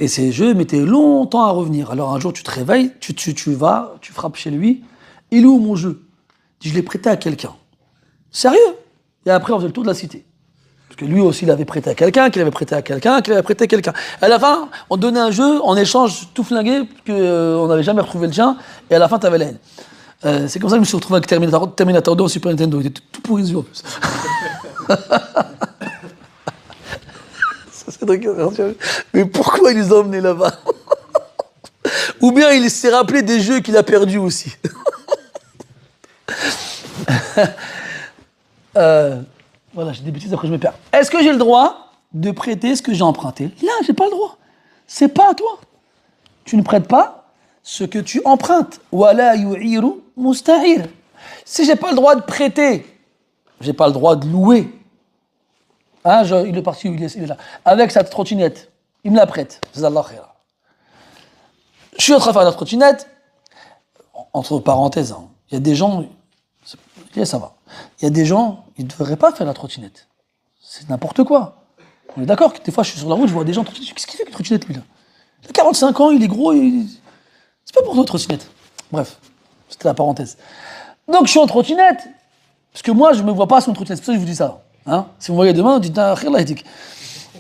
Et ces jeux mettaient longtemps à revenir. Alors un jour, tu te réveilles, tu vas, tu frappes chez lui. Il est où mon jeu? Je l'ai prêté à quelqu'un. Sérieux? Et après, on faisait le tour de la cité. Parce que lui aussi, il avait prêté à quelqu'un, qu'il avait prêté à quelqu'un, qu'il avait prêté à quelqu'un. À la fin, on donnait un jeu, en échange, tout flingué, qu'on n'avait jamais retrouvé le tien, et à la fin, t'avais la haine. C'est comme ça que je me suis retrouvé avec Terminator 2 au Super Nintendo. Il était tout pourri les yeux, en plus. Mais pourquoi il les a emmenés là-bas? Ou bien il s'est rappelé des jeux qu'il a perdus aussi. Voilà, j'ai des bêtises, après je me perds. Est-ce que j'ai le droit de prêter ce que j'ai emprunté? Là, j'ai pas le droit. C'est pas à toi. Tu ne prêtes pas ce que tu empruntes. Wala yu'iru musta'ir. Si j'ai pas le droit de prêter, j'ai pas le droit de louer. Hein, il est parti, il est là. Avec sa trottinette, il me la prête. Jazallah khaira. Je suis en train de faire la trottinette, entre parenthèses, hein. Il y a des gens, ça va. Il y a des gens, ils ne devraient pas faire la trottinette. C'est n'importe quoi. On est d'accord que des fois, je suis sur la route, je vois des gens trottinette. Qu'est-ce qu'il fait avec la trottinette, lui, là? Il a 45 ans, il est gros, c'est pas pour toi, trottinette. Bref, c'était la parenthèse. Donc, je suis en trottinette, parce que moi, je ne me vois pas sur une trottinette. C'est pour ça que je vous dis ça. Hein, si vous me voyez demain, vous dites, ah, khir,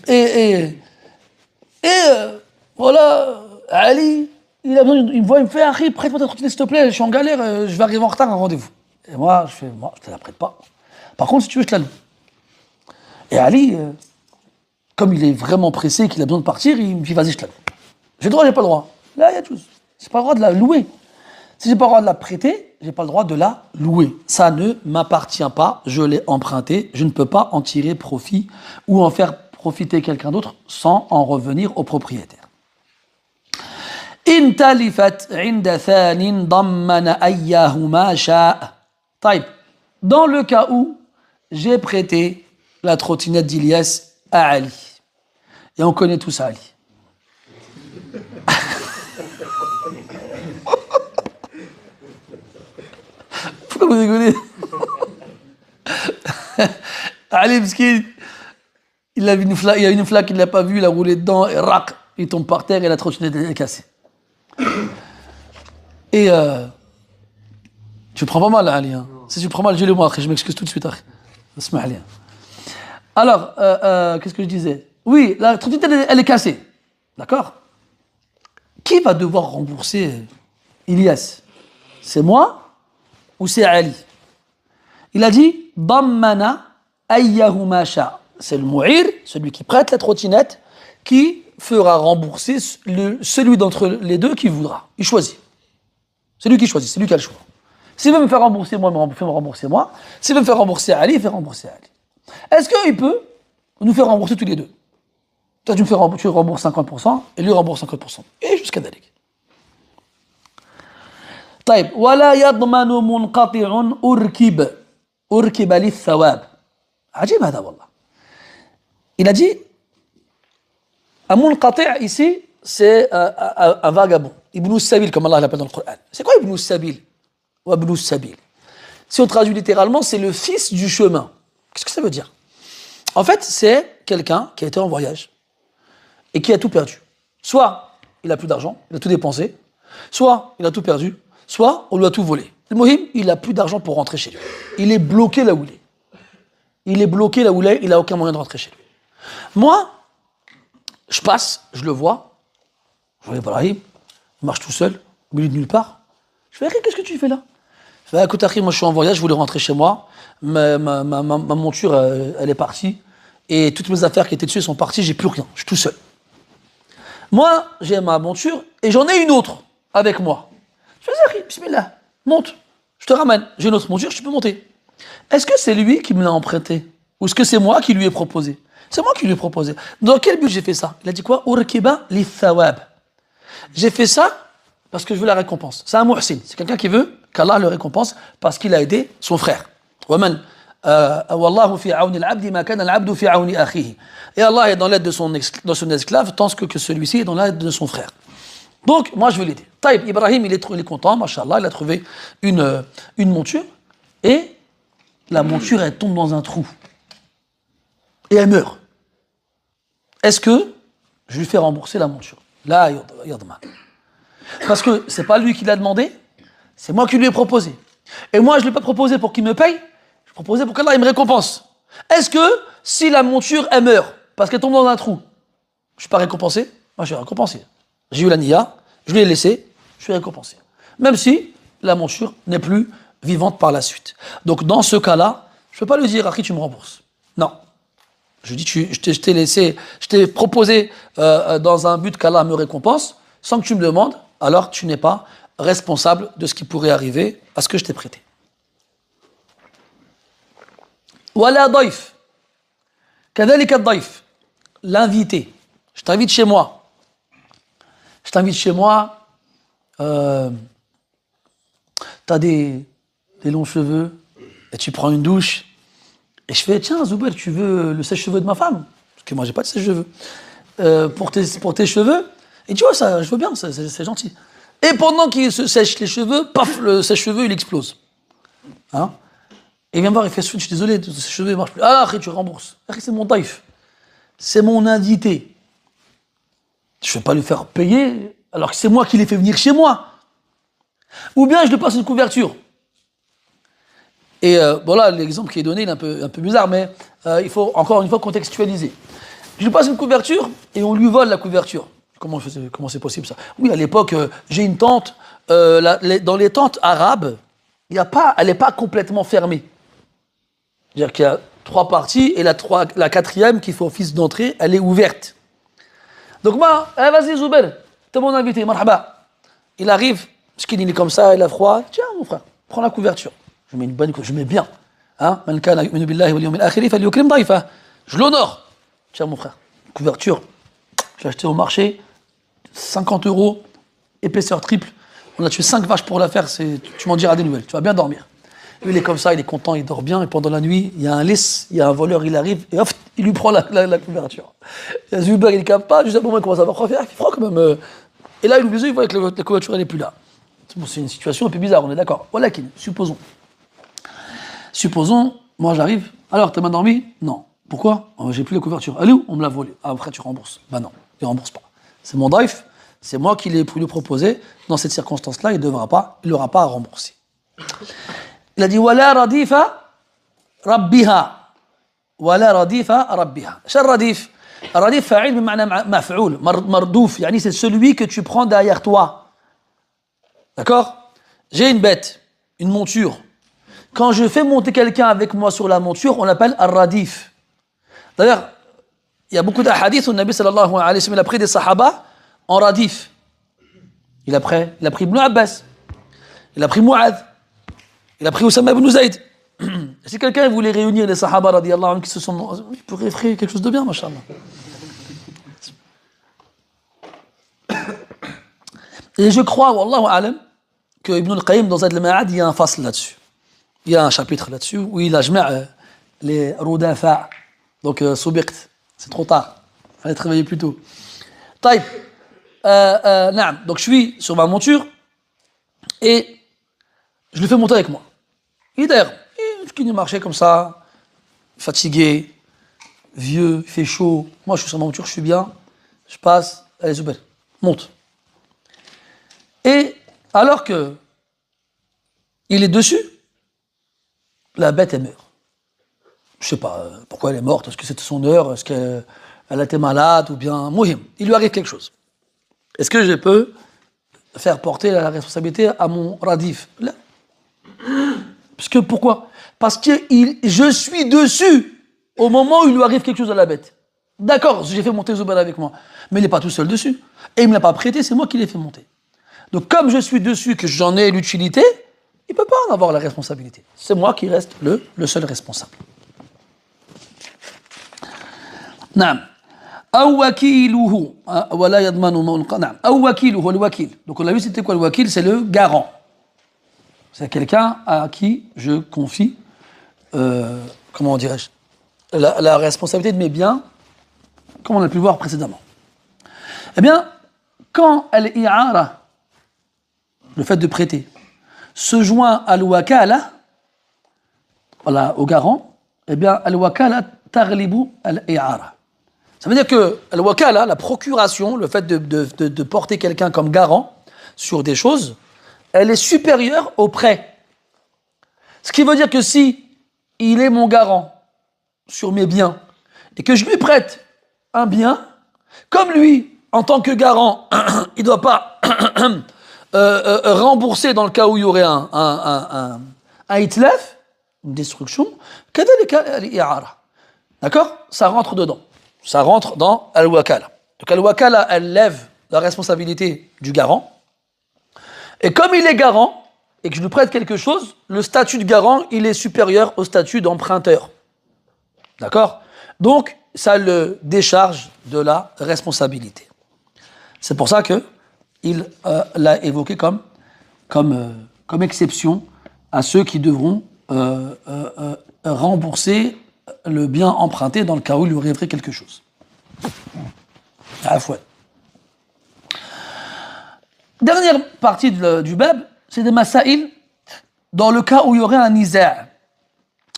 Et voilà, Ali, il a besoin, il me voit, il me fait, Harry, prête-moi ta trottinette, s'il te plaît, je suis en galère, je vais arriver en retard à un rendez-vous. Et moi, je te la prête pas. Par contre, si tu veux, je te la loue. Et Ali, comme il est vraiment pressé, qu'il a besoin de partir, il me dit, vas-y, je te la loue. J'ai le droit, j'ai pas le droit. Là, il y a tout. J'ai pas le droit de la louer. Si j'ai pas le droit de la prêter, j'ai pas le droit de la louer. Ça ne m'appartient pas, je l'ai emprunté, je ne peux pas en tirer profit ou en faire profiter quelqu'un d'autre sans en revenir au propriétaire. إن تلفت عند ثان ضمن أيهما شاء. طيب. Dans le cas où j'ai prêté la trottinette d'Ilias à Ali. Et on connaît tous Ali. Pourquoi vous rigolez? Ali, parce qu'il y a une flaque, il ne l'a pas vue, il a roulé dedans, et rac, il tombe par terre et la trottinette est cassée. Et tu prends pas mal, Ali. Hein. Si tu prends mal, je le moi, je m'excuse tout de suite. Alors, qu'est-ce que je disais? Oui, la trottinette, elle est cassée. D'accord? Qui va devoir rembourser Ilias? C'est moi ou c'est Ali? Il a dit Dammana ayyahuma sha. C'est le mu'ir, celui qui prête la trottinette, qui fera rembourser celui d'entre les deux qui voudra. Il choisit. C'est lui qui choisit, c'est lui qui a le choix. S'il veut me faire rembourser moi, il fait me rembourser moi. S'il veut me faire rembourser Ali, il fait rembourser Ali. Est-ce qu'il peut nous faire rembourser tous les deux? Toi, tu rembourses 50% et lui rembourse 50%. Et jusqu'à Dalik. طيب ولا يضمن منقطع أركب للثواب. عجيب هذا والله. Il a dit un munqati' ici, c'est un vagabond. Ibn Sabil, comme Allah l'appelle dans le Coran. C'est quoi Ibn Sabil? Ou Ibn Sabil? Si on traduit littéralement, c'est le fils du chemin. Qu'est-ce que ça veut dire? En fait, c'est quelqu'un qui a été en voyage et qui a tout perdu. Soit il a plus d'argent, il a tout dépensé, soit il a tout perdu, soit on lui a tout volé. Le Mohim, il a plus d'argent pour rentrer chez lui. Il est bloqué là où il est. Il est bloqué là où il est, il n'a aucun moyen de rentrer chez lui. Moi, je passe, je le vois, je vois Ibrahim, il marche tout seul, au milieu de nulle part. Je fais, qu'est-ce que tu fais là? Je fais, écoute, moi je suis en voyage, je voulais rentrer chez moi, ma monture, elle est partie, et toutes mes affaires qui étaient dessus sont parties, j'ai plus rien, je suis tout seul. Moi, j'ai ma monture, et j'en ai une autre avec moi. Je fais, bismillah, monte, je te ramène, j'ai une autre monture, tu peux monter. Est-ce que c'est lui qui me l'a emprunté? Ou est-ce que c'est moi qui lui ai proposé? C'est moi qui lui ai proposé. Dans quel but j'ai fait ça? Il a dit quoi? Urkiba li thawab. J'ai fait ça parce que je veux la récompense. C'est un muhsin. C'est quelqu'un qui veut qu'Allah le récompense parce qu'il a aidé son frère. Wallahu fi auni al-abdi ma kana al-abdu fi auni akhihi. Et Allah est dans l'aide de son esclave tant que celui-ci est dans l'aide de son frère. Donc, moi, je vais l'aider. Taïb, Ibrahim, il est content, mashallah, il a trouvé une monture et la monture, elle tombe dans un trou. Et elle meurt. Est-ce que je lui fais rembourser la monture? Là, yadman. Parce que c'est pas lui qui l'a demandé, c'est moi qui lui ai proposé. Et moi, je ne l'ai pas proposé pour qu'il me paye, je l'ai proposé pour qu'Allah me récompense. Est-ce que si la monture, elle meurt, parce qu'elle tombe dans un trou, je ne suis pas récompensé? Moi, je suis récompensé. J'ai eu la niya, je lui ai laissé, je suis récompensé. Même si la monture n'est plus vivante par la suite. Donc, dans ce cas-là, je ne peux pas lui dire, Akhi, tu me rembourses. Non. Je dis, je t'ai laissé, je t'ai proposé dans un but qu'Allah me récompense, sans que tu me demandes, alors tu n'es pas responsable de ce qui pourrait arriver à ce que je t'ai prêté. Wala daif. Kadhalika daif. L'invité. Je t'invite chez moi. Je t'invite chez moi. T'as des longs cheveux et tu prends une douche. Et je fais, tiens, Zubair, tu veux le sèche-cheveux de ma femme? Parce que moi, j'ai pas de sèche-cheveux. Pour tes cheveux. Et tu vois, ça, je veux bien, c'est gentil. Et pendant qu'il se sèche les cheveux, paf, le sèche-cheveux, il explose. Hein? Et il vient me voir, il fait je suis désolé, ces cheveux ne marchent plus. Ah, tu rembourses. C'est mon taïf. C'est mon invité. Je ne vais pas lui faire payer alors que c'est moi qui l'ai fait venir chez moi. Ou bien je lui passe une couverture. Et voilà, l'exemple qui est donné, il est un peu bizarre, mais il faut encore une fois contextualiser. Je lui passe une couverture et on lui vole la couverture. Comment c'est possible ça? Oui, à l'époque, j'ai une tente. Dans les tentes arabes, elle n'est pas complètement fermée. C'est-à-dire qu'il y a 3 parties et la 4e qui fait office d'entrée, elle est ouverte. Donc moi, vas-y Zuber, t'es mon invité, marhaba. Il arrive, parce qu'il est comme ça, il a froid. Tiens mon frère, prends la couverture. Je mets une bonne couverture, je mets bien. Hein? Je l'honore. Tiens mon frère, couverture, je l'ai acheté au marché, 50 €, épaisseur triple. On a tué 5 vaches pour la faire, tu m'en diras des nouvelles, tu vas bien dormir. Lui, il est comme ça, il est content, il dort bien, et pendant la nuit, il y a un lys, il y a un voleur, il arrive, et hop, il lui prend la couverture. Et Zuber, il ne capte pas, juste à un moment, il commence à avoir froid, il fait froid quand même. Et là, il oublie, il voit que la couverture, elle n'est plus là. C'est une situation un peu bizarre, on est d'accord. Voilà, supposons, moi j'arrive, alors, t'as mal dormi? Non. Pourquoi? J'ai plus la couverture. Elle est où? On me l'a volée. Ah, après, tu rembourses. Ben non, il ne rembourse pas. C'est mon drive, c'est moi qui l'ai lui proposé. Dans cette circonstance-là, il n'aura pas à rembourser. Il a dit wala radifa rabbiha. Wala radifa rabbiha. Quel radif? Radif fa'il bima'na maf'oul, mardouf, yani c'est celui que tu prends derrière toi. D'accord? J'ai une bête, une monture. Quand je fais monter quelqu'un avec moi sur la monture, on l'appelle ar-radif. D'ailleurs, il y a beaucoup d'ahadiths où le Nabi sallallahu alayhi wa sallam a pris des sahaba en radif. Il a pris Ibn Abbas, il a pris Mu'adh, il a pris Oussama ibn Zayd. Si quelqu'un voulait réunir les sahaba radiyallahu anhum qui se sont... Il pourrait faire quelque chose de bien, machallah. Et je crois, wallahu alam, que Ibn al-Qayyim dans Zad al-Ma'ad, il y a un fasl là-dessus. Il y a un chapitre là-dessus où il a les rudafa. Donc, soubiqt, c'est trop tard. Il fallait te réveiller plus tôt. Taïb. Donc, je suis sur ma monture et je le fais monter avec moi. Et d'ailleurs, il marchait comme ça, fatigué, vieux, il fait chaud. Moi, je suis sur ma monture, je suis bien. Je passe, allez, Zuber, monte. Et alors que il est dessus, la bête, elle meurt. Je ne sais pas pourquoi elle est morte, est-ce que c'était son heure, est-ce qu'elle était malade, ou bien... Mouhim, il lui arrive quelque chose. Est-ce que je peux faire porter la responsabilité à mon radif? Là. Parce que pourquoi? Parce que je suis dessus au moment où il lui arrive quelque chose à la bête. D'accord, j'ai fait monter Zuber avec moi, mais il n'est pas tout seul dessus. Et il ne me l'a pas prêté, c'est moi qui l'ai fait monter. Donc comme je suis dessus, que j'en ai l'utilité, il ne peut pas en avoir la responsabilité. C'est moi qui reste le seul responsable. نعم أو وكيله ولا يضمن نعم أو وكيله الوكيل. Donc on a vu c'était quoi le wakil? C'est le garant. C'est quelqu'un à qui je confie comment dirais-je la responsabilité de mes biens, comme on a pu le voir précédemment. Eh bien, quand al-i'ara, le fait de prêter, se joint à al-wakala, voilà, au garant, eh bien, al-wakala taghlibu al-i'ara. Ça veut dire que al-wakala, la procuration, le fait de porter quelqu'un comme garant sur des choses, elle est supérieure au prêt. Ce qui veut dire que si il est mon garant sur mes biens et que je lui prête un bien, comme lui, en tant que garant, il ne doit pas rembourser dans le cas où il y aurait un itlaf, une destruction, d'accord? Ça rentre dedans. Ça rentre dans al-wakala. Donc al-wakala, elle lève la responsabilité du garant. Et comme il est garant, et que je lui prête quelque chose, le statut de garant, il est supérieur au statut d'emprunteur. D'accord? Donc, ça le décharge de la responsabilité. C'est pour ça qu'il l'a évoqué comme exception à ceux qui devront rembourser le bien emprunté dans le cas où il lui arriverait quelque chose. Afouane. Dernière partie du bab, c'est des masaïl dans le cas où il y aurait un niza',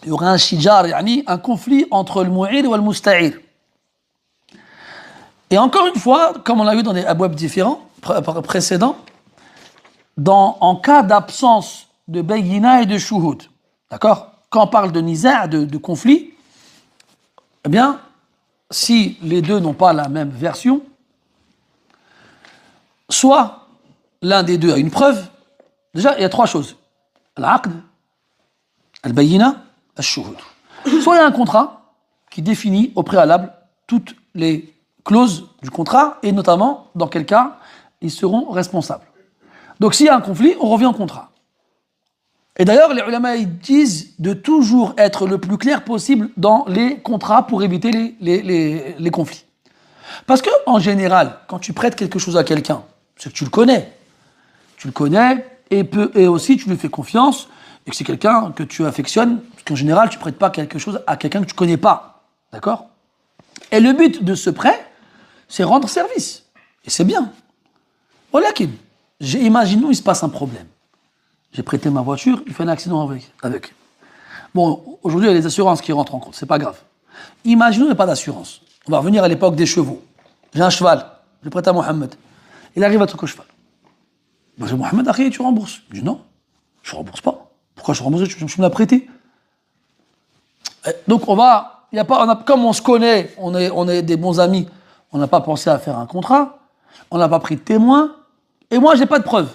il y aurait un shijar, yani un conflit entre le mu'ir et le musta'ir. Et encore une fois, comme on l'a vu dans des abwab différents, précédents, en cas d'absence de bayyina et de shuhud, d'accord? Quand on parle de niza', de conflit, eh bien, si les deux n'ont pas la même version, soit l'un des deux a une preuve, déjà il y a trois choses, al-aqd, al-bayyina, al-shuhud. Soit il y a un contrat qui définit au préalable toutes les clauses du contrat, et notamment dans quel cas ils seront responsables. Donc s'il y a un conflit, on revient au contrat. Et d'ailleurs, les ulama ils disent de toujours être le plus clair possible dans les contrats pour éviter les conflits. Parce que en général, quand tu prêtes quelque chose à quelqu'un, c'est que tu le connais. Tu le connais et aussi tu lui fais confiance et que c'est quelqu'un que tu affectionnes, parce qu'en général, tu ne prêtes pas quelque chose à quelqu'un que tu ne connais pas. D'accord? Et le but de ce prêt, c'est rendre service. Et c'est bien. Voilà imaginons il se passe un problème. J'ai prêté ma voiture, il fait un accident avec. Bon, aujourd'hui, il y a les assurances qui rentrent en compte, c'est pas grave. Imaginons qu'il n'y a pas d'assurance. On va revenir à l'époque des chevaux. J'ai un cheval, je prête à Mohamed. Il arrive à truc au cheval. Ben, j'ai Mohamed, après, tu rembourses. Je dis non, je ne rembourse pas. Pourquoi je rembourse? Tu me l'as prêté. Donc, comme on se connaît, on est des bons amis, on n'a pas pensé à faire un contrat, on n'a pas pris de témoin, et moi, je n'ai pas de preuve.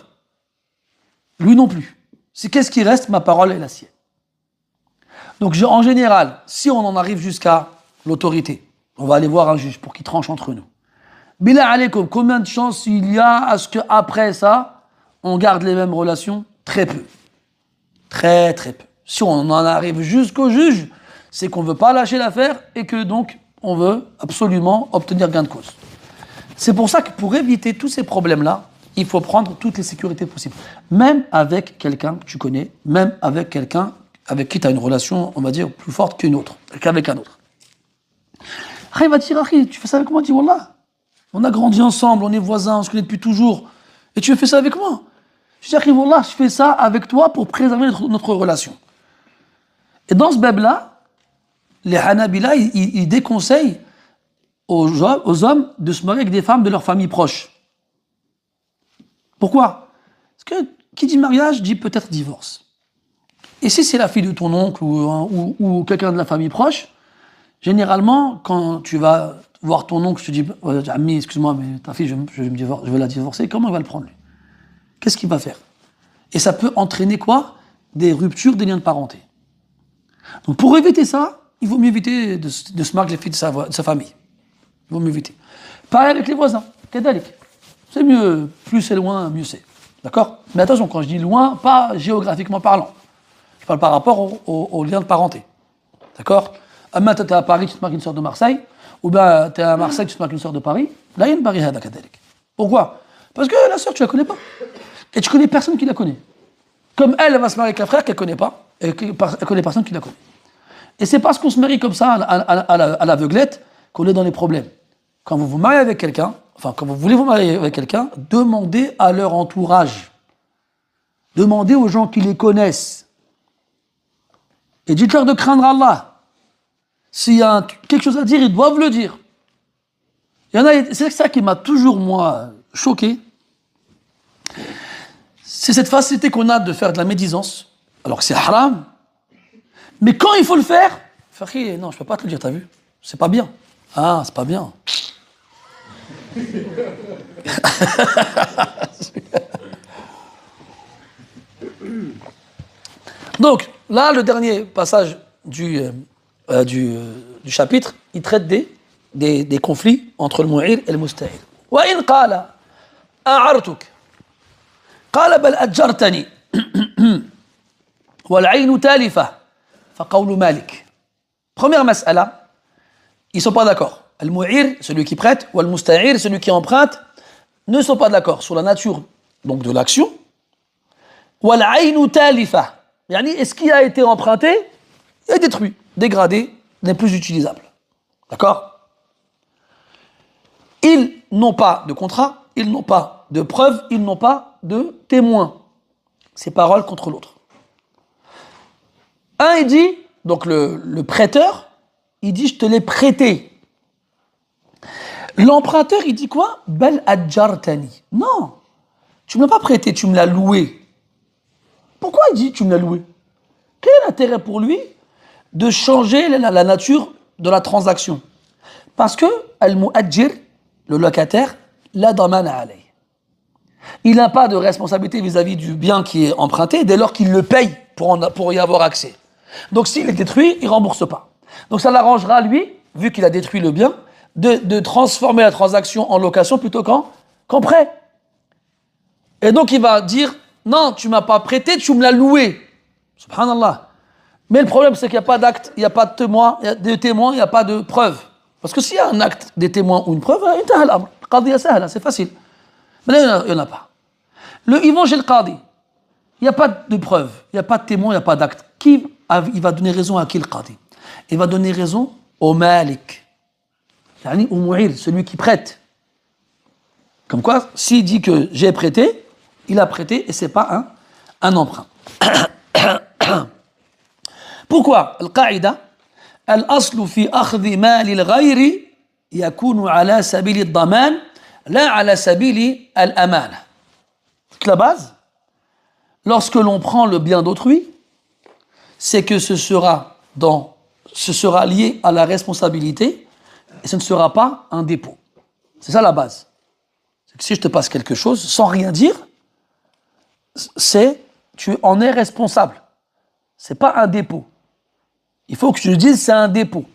Lui non plus. Qu'est-ce qui reste? Ma parole et la sienne. Donc, en général, si on en arrive jusqu'à l'autorité, on va aller voir un juge pour qu'il tranche entre nous. Billah alaykoum, combien de chances il y a à ce qu'après ça, on garde les mêmes relations? Très peu. Très, très peu. Si on en arrive jusqu'au juge, c'est qu'on ne veut pas lâcher l'affaire et que donc, on veut absolument obtenir gain de cause. C'est pour ça que pour éviter tous ces problèmes-là, il faut prendre toutes les sécurités possibles. Même avec quelqu'un que tu connais, même avec quelqu'un avec qui tu as une relation, on va dire, plus forte qu'avec un autre. Après, il va te dire, tu fais ça avec moi? Il dit, Wallah, on a grandi ensemble, on est voisins, on se connaît depuis toujours. Et tu fais ça avec moi? Je dis, Wallah, je fais ça avec toi pour préserver notre relation. Et dans ce bab-là, les Hanabila, ils déconseillent aux hommes de se marier avec des femmes de leur famille proche. Pourquoi? Parce que qui dit mariage dit peut-être divorce. Et si c'est la fille de ton oncle ou quelqu'un de la famille proche, généralement, quand tu vas voir ton oncle, tu te dis Ami, excuse-moi, mais ta fille, je veux la divorcer, comment il va le prendre lui? Qu'est-ce qu'il va faire? Et ça peut entraîner quoi? Des ruptures des liens de parenté. Donc pour éviter ça, il vaut mieux éviter de se marier avec les filles de sa famille. Il vaut mieux éviter. Pareil avec les voisins, Kedalik. C'est mieux, plus c'est loin, mieux c'est. D'accord? Mais attention, quand je dis loin, pas géographiquement parlant. Je parle par rapport au lien de parenté. D'accord? Amma, tu es à Paris, tu te maries une sœur de Marseille, ou bien tu es à Marseille, tu te maries une sœur de Paris. Là, il y a une barrière d'Akadalik. Pourquoi? Parce que la sœur, tu la connais pas. Et tu connais personne qui la connaît. Comme elle va se marier avec un frère qu'elle connaît pas, et elle connaît personne qui la connaît. Et c'est parce qu'on se marie comme ça, à l'aveuglette, qu'on est dans les problèmes. Quand vous vous mariez avec quelqu'un, quand vous voulez vous marier avec quelqu'un, demandez à leur entourage. Demandez aux gens qui les connaissent. Et dites-leur de craindre Allah. S'il y a quelque chose à dire, ils doivent le dire. Il y en a, c'est ça qui m'a toujours, moi, choqué. C'est cette facilité qu'on a de faire de la médisance, alors que c'est haram. Mais quand il faut le faire, non, je peux pas te le dire, t'as vu? C'est pas bien. Ah, c'est pas bien. Donc, là, le dernier passage du chapitre, il traite des conflits entre le mu'ir et le musta'ir. Wa in qala a'artuk qala bal ajjartani wal 'aynu talifa fa qawlu Malik. Première mas'ala, ils sont pas d'accord. Al-mu'ir, celui qui prête, ou al-musta'ir, celui qui emprunte, ne sont pas d'accord sur la nature donc de l'action. Ou al-aynu talifa, yani est-ce qui a été emprunté est détruit, dégradé, n'est plus utilisable. D'accord? Ils n'ont pas de contrat, ils n'ont pas de preuve, ils n'ont pas de témoin. C'est parole contre l'autre. Un, il dit, donc le prêteur, il dit, je te l'ai prêté. L'emprunteur, il dit quoi? Bel adjartani. Non, tu ne me l'as pas prêté, tu me l'as loué. Pourquoi il dit, tu me l'as loué? Quel est l'intérêt pour lui de changer la nature de la transaction? Parce que, al-mu'adjir, le locataire, la damana alayh. Il n'a pas de responsabilité vis-à-vis du bien qui est emprunté dès lors qu'il le paye pour y avoir accès. Donc s'il est détruit, il ne rembourse pas. Donc ça l'arrangera, lui, vu qu'il a détruit le bien, de transformer la transaction en location plutôt qu'en prêt. Et donc il va dire, non, tu ne m'as pas prêté, tu me l'as loué. Subhanallah. Mais le problème, c'est qu'il n'y a pas d'acte, il n'y a pas de témoin, il n'y a pas de preuve. Parce que s'il y a un acte, des témoins ou une preuve, c'est facile. Mais là, il n'y en a pas. Ils vont chez le qadi. Il n'y a pas de preuve, il n'y a pas de témoin, il n'y a pas d'acte. Il va donner raison à qui le qadi? Il va donner raison au malik. Au mu'ir, celui qui prête. Comme quoi, s'il dit que j'ai prêté, il a prêté et ce n'est pas un emprunt. Pourquoi? Al-Qa'ida, al-aslu fi akhdhi mali al-ghayri yakunu ala sabili al-daman la ala sabili al-amana. La base, lorsque l'on prend le bien d'autrui, c'est que ce sera lié à la responsabilité et ce ne sera pas un dépôt. C'est ça la base. C'est que si je te passe quelque chose sans rien dire, tu en es responsable. C'est pas un dépôt. Il faut que je te dise c'est un dépôt.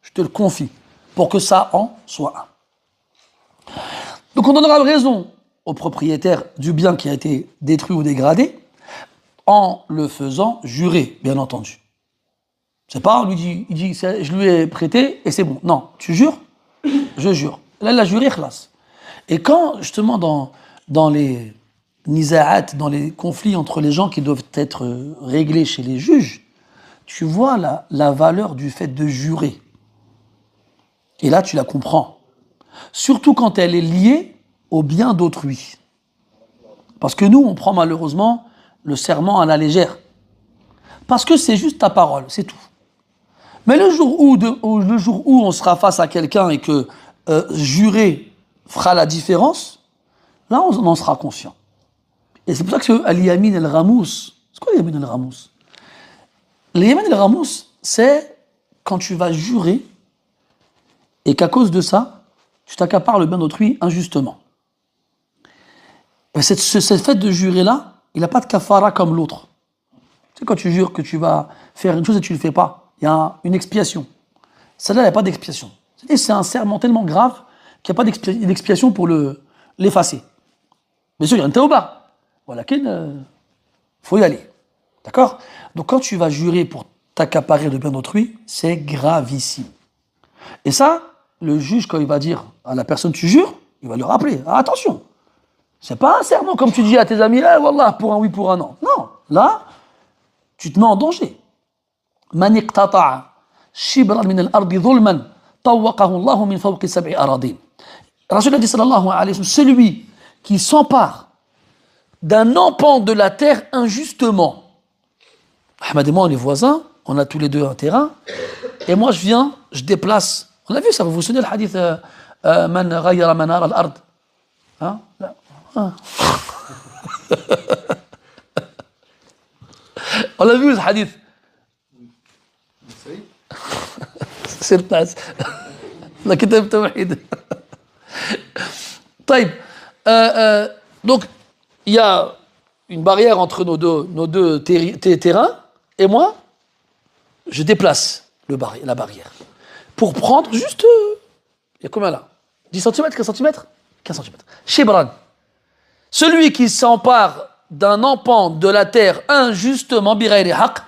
Je te le confie pour que ça en soit un. Donc on donnera raison au propriétaire du bien qui a été détruit ou dégradé en le faisant jurer, bien entendu. C'est pas, il dit je lui ai prêté et c'est bon. Non, tu jures? Je jure. Là, il a juré, khlas. Et quand, justement, dans les niza'at, dans les conflits entre les gens qui doivent être réglés chez les juges, tu vois la valeur du fait de jurer. Et là, tu la comprends. Surtout quand elle est liée au bien d'autrui. Parce que nous, on prend malheureusement le serment à la légère. Parce que c'est juste ta parole, c'est tout. Mais le jour où on sera face à quelqu'un et que jurer fera la différence, là, on en sera conscient. Et c'est pour ça que al-yamin al-ghamous, c'est quoi al-yamin al-ghamous? Al-yamin al-ghamous, c'est quand tu vas jurer et qu'à cause de ça, tu t'accapares le bien d'autrui injustement. Et ce fait de jurer-là, il n'a pas de kafara comme l'autre. Tu sais, quand tu jures que tu vas faire une chose et tu ne le fais pas, il y a une expiation. Celle-là, il n'y a pas d'expiation. C'est un serment tellement grave qu'il n'y a pas d'expiation pour l'effacer. Bien sûr, il y a un tauba. Voilà, faut y aller. D'accord? Donc quand tu vas jurer pour t'accaparer le bien d'autrui, c'est gravissime. Et ça, le juge, quand il va dire à la personne tu jures, il va lui rappeler, ah, attention, c'est pas un serment comme tu dis à tes amis, eh, wallah, pour un oui, pour un non. Non, là, tu te mets en danger. Man iqtata'a shibran min al-ardi dhulman tawwaqahu Allahu min fawqi sab'i aradin. Rasul a dit sallallahu alayhi wa sallam, celui qui s'empare d'un empan de la terre injustement. Ahmed et moi, on est voisins, on a tous les deux un terrain, et moi je viens, je déplace. On a vu ça, vous vous souvenez le hadith Man ghayyara manar al-ard. Hein? On l'a vu ce hadith. C'est le place. La kitab tawhid. Donc, il y a une barrière entre nos deux terrains, et moi, je déplace la barrière. Pour prendre juste... il y a combien là? 10 cm, 15 cm 15 cm. Shibran. Celui qui s'empare d'un empan de la terre injustement, bighayri haqq,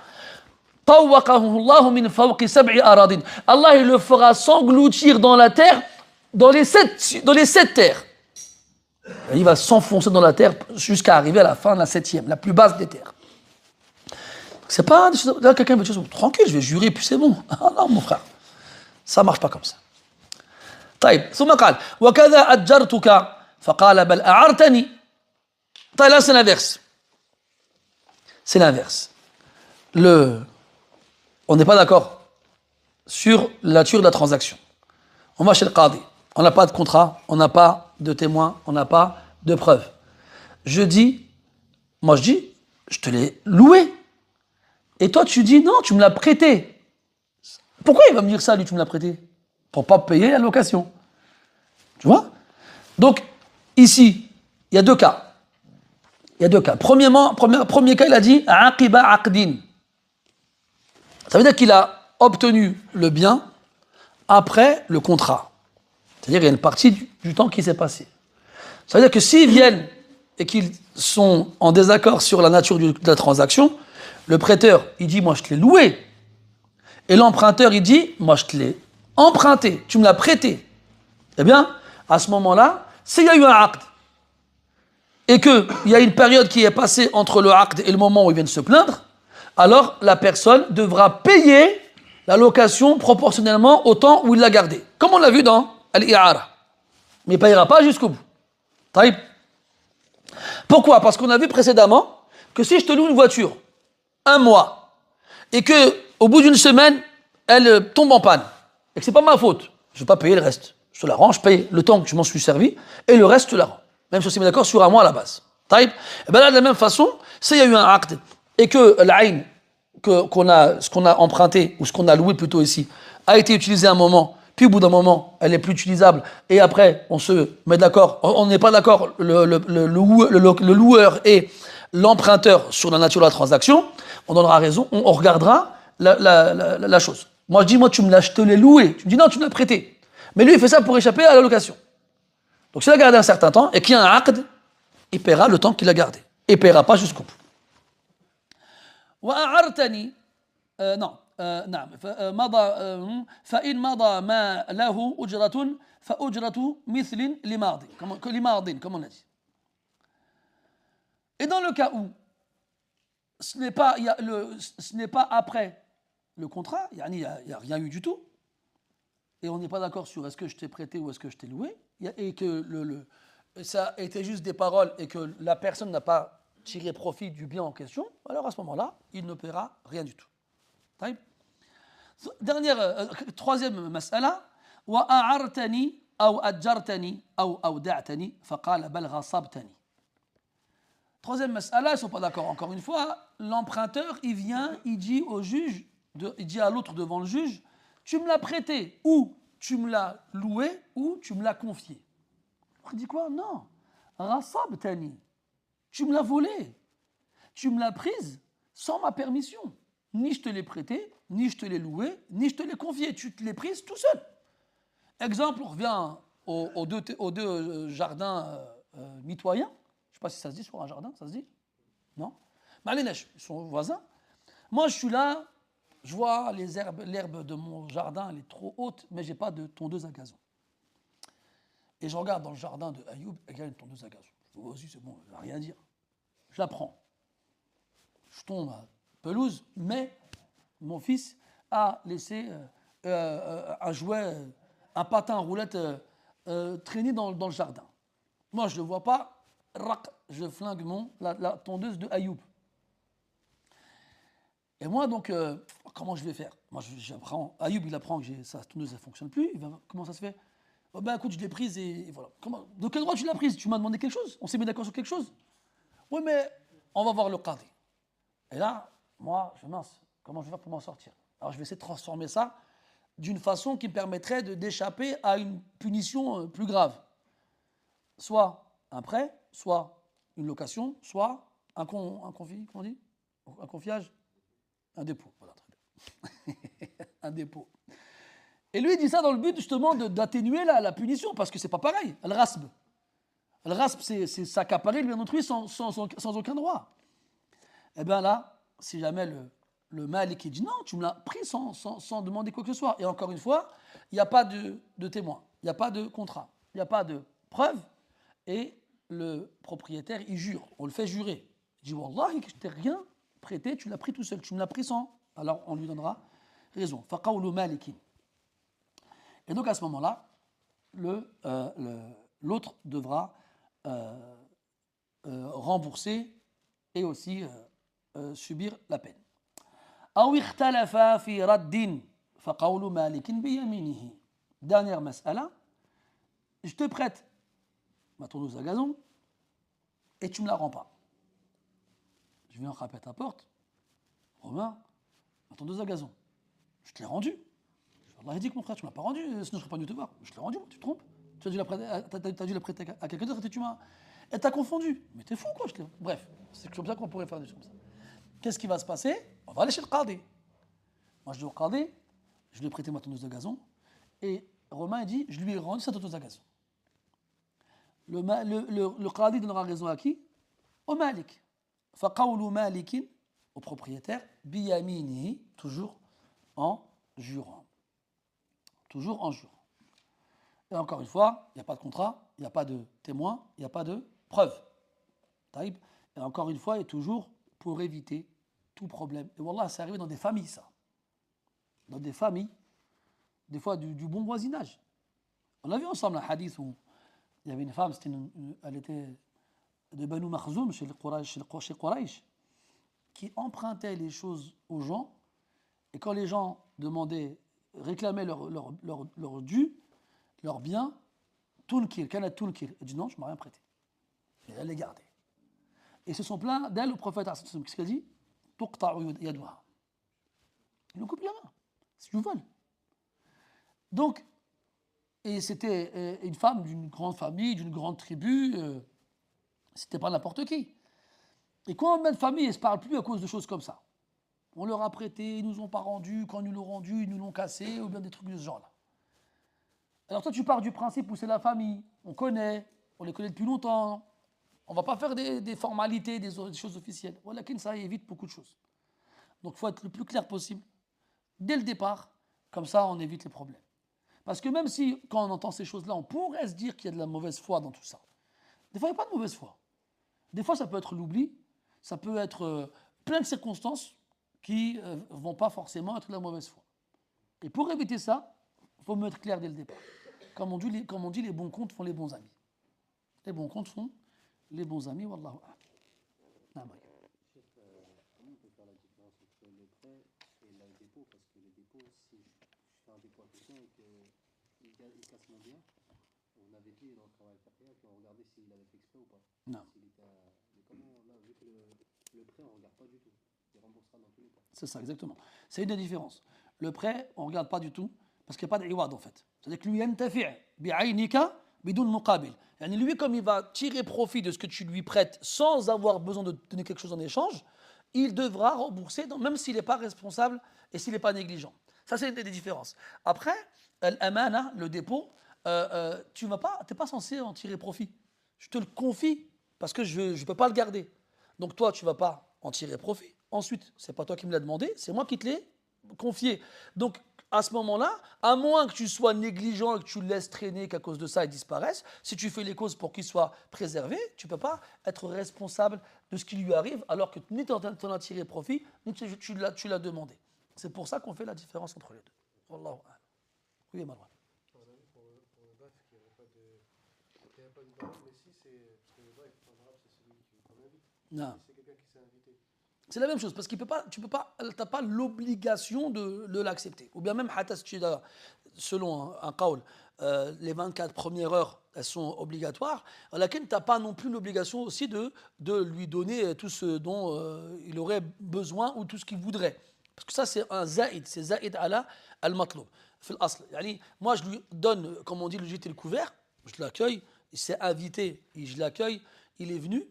Allah il le fera s'engloutir dans la terre, dans les sept terres. Il va s'enfoncer dans la terre jusqu'à arriver à la fin de la septième, la plus basse des terres. C'est pas... Là, quelqu'un veut dire, tranquille, je vais jurer, puis c'est bon. Ah non, mon frère. Ça marche pas comme ça. طيب ثم قال وكذا أجرتك فقال بل أعرتني. Là, c'est l'inverse. C'est l'inverse. on n'est pas d'accord sur la nature de la transaction. On va chez le qadi. On n'a pas de contrat, on n'a pas de témoin, on n'a pas de preuve. Je dis, je te l'ai loué. Et toi, tu dis, non, tu me l'as prêté. Pourquoi il va me dire ça, lui, tu me l'as prêté? Pour pas payer la location. Tu vois? Donc, ici, il y a deux cas. Premier cas, il a dit, aqiba aqdin. Ça veut dire qu'il a obtenu le bien après le contrat. C'est-à-dire qu'il y a une partie du temps qui s'est passé. Ça veut dire que s'ils viennent et qu'ils sont en désaccord sur la nature de la transaction, le prêteur, il dit, moi je te l'ai loué. Et l'emprunteur, il dit, moi je te l'ai emprunté, tu me l'as prêté. Eh bien, à ce moment-là, s'il y a eu un acte, et qu'il y a une période qui est passée entre le acte et le moment où ils viennent se plaindre, alors la personne devra payer la location proportionnellement au temps où il l'a gardée. Comme on l'a vu dans Al-I'ara. Mais il ne payera pas jusqu'au bout. Taïb. Pourquoi? Parce qu'on a vu précédemment que si je te loue une voiture, un mois, et qu'au bout d'une semaine, elle tombe en panne, et que ce n'est pas ma faute, je ne vais pas payer le reste. Je te la rends, je paye le temps que je m'en suis servi, et le reste, je te la rends. Même si on s'est mis d'accord sur un mois à la base. Taïb. Et bien là, de la même façon, s'il y a eu un acte, et que l'aïn, ce qu'on a emprunté, ou ce qu'on a loué plutôt ici, a été utilisé un moment, puis au bout d'un moment, elle n'est plus utilisable, et après, on se met d'accord, on n'est pas d'accord, le loueur et l'emprunteur sur la nature de la transaction, on donnera raison, on regardera la chose. Moi, je dis, je te l'ai loué. Tu me dis, non, tu me l'as prêté. Mais lui, il fait ça pour échapper à la location. Donc, s'il a gardé un certain temps, et qu'il y a un aqd, il paiera le temps qu'il a gardé. Et il ne paiera pas jusqu'au bout. وأعرتني نعم مضى فإن مضى ما له أجرة فأجرة مثل لماض comme on a dit. Et dans le cas où ce n'est pas après le contrat, il n'y a rien eu du tout, et on n'est pas d'accord sur est-ce que je t'ai prêté ou est-ce que je t'ai loué, et que ça a été juste des paroles et que la personne n'a pas tiré profit du bien en question, alors à ce moment-là, il ne paiera rien du tout. Troisième mas'ala, وأعرتني أو أجرتني أو أودعتني فقال بل غصبتني. Troisième mas'ala, ils ne sont pas d'accord. Encore une fois, l'emprunteur, il vient, il dit au juge, il dit à l'autre devant le juge, tu me l'as prêté, ou tu me l'as loué, ou tu me l'as confié. Il dit quoi? Non. Rasabtani. Tu me l'as volé. Tu me l'as prise sans ma permission. Ni je te l'ai prêté, ni je te l'ai loué, ni je te l'ai confié. Tu te l'es prise tout seul. Exemple, on revient aux deux jardins mitoyens. Je ne sais pas si ça se dit sur un jardin, ça se dit? Non? Malinesh, ils sont voisins. Moi, je suis là, je vois l'herbe de mon jardin, elle est trop haute, mais je n'ai pas de tondeuse à gazon. Et je regarde dans le jardin de Ayoub, et il y a une tondeuse à gazon. Je dis, vas-y, c'est bon, je n'ai rien à dire. Je la prends. Je tombe à pelouse, mais mon fils a laissé un jouet, un patin à roulette traîner dans le jardin. Moi, je ne le vois pas. Je flingue la tondeuse de Ayoub. Et moi, donc, comment je vais faire? Moi, j'apprends. Ayoub, il apprend que sa tondeuse ne fonctionne plus. Comment ça se fait? Oh ben, écoute, je l'ai prise et voilà. De quel droit tu l'as prise? Tu m'as demandé quelque chose? On s'est mis d'accord sur quelque chose? Oui, mais on va voir le qadi. Et là, moi, mince, comment je vais faire pour m'en sortir? Alors, je vais essayer de transformer ça d'une façon qui me permettrait d'échapper à une punition plus grave. Soit un prêt, soit une location, soit un confiage, un dépôt. Voilà, très bien. Un dépôt. Et lui, il dit ça dans le but justement d'atténuer la punition, parce que c'est pas pareil. Al-rasb. Al-rasb, c'est s'accaparer le bien d'autrui sans aucun droit. Eh bien là, si jamais le malik qui dit non, tu me l'as pris sans demander quoi que ce soit. Et encore une fois, il n'y a pas de témoin, il n'y a pas de contrat, il n'y a pas de preuve. Et le propriétaire, il jure, on le fait jurer. Il dit Wallahi, que je t'ai rien prêté, tu l'as pris tout seul, tu me l'as pris sans. Alors on lui donnera raison. Faqawlu malikin. Et donc à ce moment-là, l'autre devra rembourser et aussi subir la peine. أو اختلفا في رد فقول مالك بيمينه. Dernière mas'ala, je te prête ma tondeuse à gazon et tu me la rends pas. Je viens frapper à ta porte. Romain, ma tondeuse à gazon, je te l'ai rendue. Allah a dit que mon frère, tu ne m'as pas rendu, sinon je ne serais pas venu te voir. Je te l'ai rendu, tu te trompes. Tu as dû la prêter à quelqu'un d'autre et tu m'as. Et t'as confondu. Mais t'es fou, quoi. Bref, c'est comme ça qu'on pourrait faire des choses comme ça. Qu'est-ce qui va se passer? On va aller chez le Qadi. Moi, je dis au Qadi, je lui ai prêté ma tondeuse de gazon. Et Romain dit, je lui ai rendu sa tondeuse de gazon. Le Qadi donnera raison à qui? Au Malik. Faqawlu Malikin, au propriétaire, biyaminihi, toujours en jurant. Toujours en jurant. Et encore une fois, il n'y a pas de contrat, il n'y a pas de témoin, il n'y a pas de preuve. Et encore une fois, et toujours pour éviter tout problème. Et wallah, c'est arrivé dans des familles, ça. Dans des familles, des fois du bon voisinage. On a vu ensemble un hadith où il y avait une femme, elle était de Banu Makhzoum, chez Quraysh, qui empruntait les choses aux gens, et quand les gens réclamaient leur dû, leur bien, Tulkir, Kanat Tulkir, elle dit non, je ne m'ai rien prêté. Et elle les gardait. Et se sont plaints d'elle au prophète. Qu'est-ce qu'elle dit? Tuqta'u yaduha. Il nous coupe la main. C'est du vol. Donc, et c'était une femme d'une grande famille, d'une grande tribu, c'était pas n'importe qui. Et quand même de famille, elles ne se parlent plus à cause de choses comme ça. On leur a prêté, ils ne nous ont pas rendu, quand ils nous l'ont rendu, ils nous l'ont cassé, ou bien des trucs de ce genre-là. Alors toi, tu pars du principe où c'est la famille, on les connaît depuis longtemps, on ne va pas faire des formalités, des choses officielles. Voilà, ça évite beaucoup de choses. Donc il faut être le plus clair possible, dès le départ, comme ça on évite les problèmes. Parce que même si, quand on entend ces choses-là, on pourrait se dire qu'il y a de la mauvaise foi dans tout ça. Des fois, il n'y a pas de mauvaise foi. Des fois, ça peut être l'oubli, ça peut être plein de circonstances qui ne vont pas forcément être de la mauvaise foi. Et pour éviter ça, il faut me être clair dès le départ. Comme on dit, les bons comptes font les bons amis. Les bons comptes font les bons amis, wallahu a'lam. Comment on peut faire la différence entre le prêt et le dépôt? Parce que le dépôt, si je fais un dépôt à quelqu'un et qu'il casse mon bien, on avait dit dans le travail papier qu'on regardait s'il avait fait exprès ou pas. Non. Mais comment, là, vu que le prêt, on ne regarde pas du tout. Il remboursera dans tous les cas. C'est ça, exactement. C'est une des différences. Le prêt, on ne regarde pas du tout, parce qu'il n'y a pas d'iwad en fait. C'est-à-dire que lui, yantafi' bi'aynika bidoun muqabil. Yani lui, comme il va tirer profit de ce que tu lui prêtes sans avoir besoin de donner quelque chose en échange, il devra rembourser, même s'il n'est pas responsable et s'il n'est pas négligent. Ça, c'est une des différences. Après, l'amana, le dépôt, tu n'es pas censé en tirer profit. Je te le confie parce que je ne peux pas le garder. Donc toi, tu ne vas pas en tirer profit. Ensuite, ce n'est pas toi qui me l'as demandé, c'est moi qui te l'ai confié. Donc, à ce moment-là, à moins que tu sois négligent et que tu le laisses traîner, qu'à cause de ça, il disparaisse, si tu fais les causes pour qu'il soit préservé, tu ne peux pas être responsable de ce qui lui arrive, alors que ni tu en as tiré profit, ni tu l'as demandé. C'est pour ça qu'on fait la différence entre les deux. Wallahu a'lam. Oui, Marwan. On a vu pour le DAF qu'il n'y avait pas de barème, mais si c'est. Parce que le DAF, en arabe, c'est celui qu'on invite. Non. Si c'est quelqu'un qui s'est invité. C'est la même chose, parce que tu n'as pas l'obligation de l'accepter. Ou bien même, selon un qawl, les 24 premières heures, elles sont obligatoires, à laquelle tu n'as pas non plus l'obligation aussi de lui donner tout ce dont il aurait besoin ou tout ce qu'il voudrait. Parce que ça, c'est un zaïd, c'est zaïd ala al-matloub. Moi, je lui donne, comme on dit, le gîte et le couvert, je l'accueille, il s'est invité, et je l'accueille, il est venu,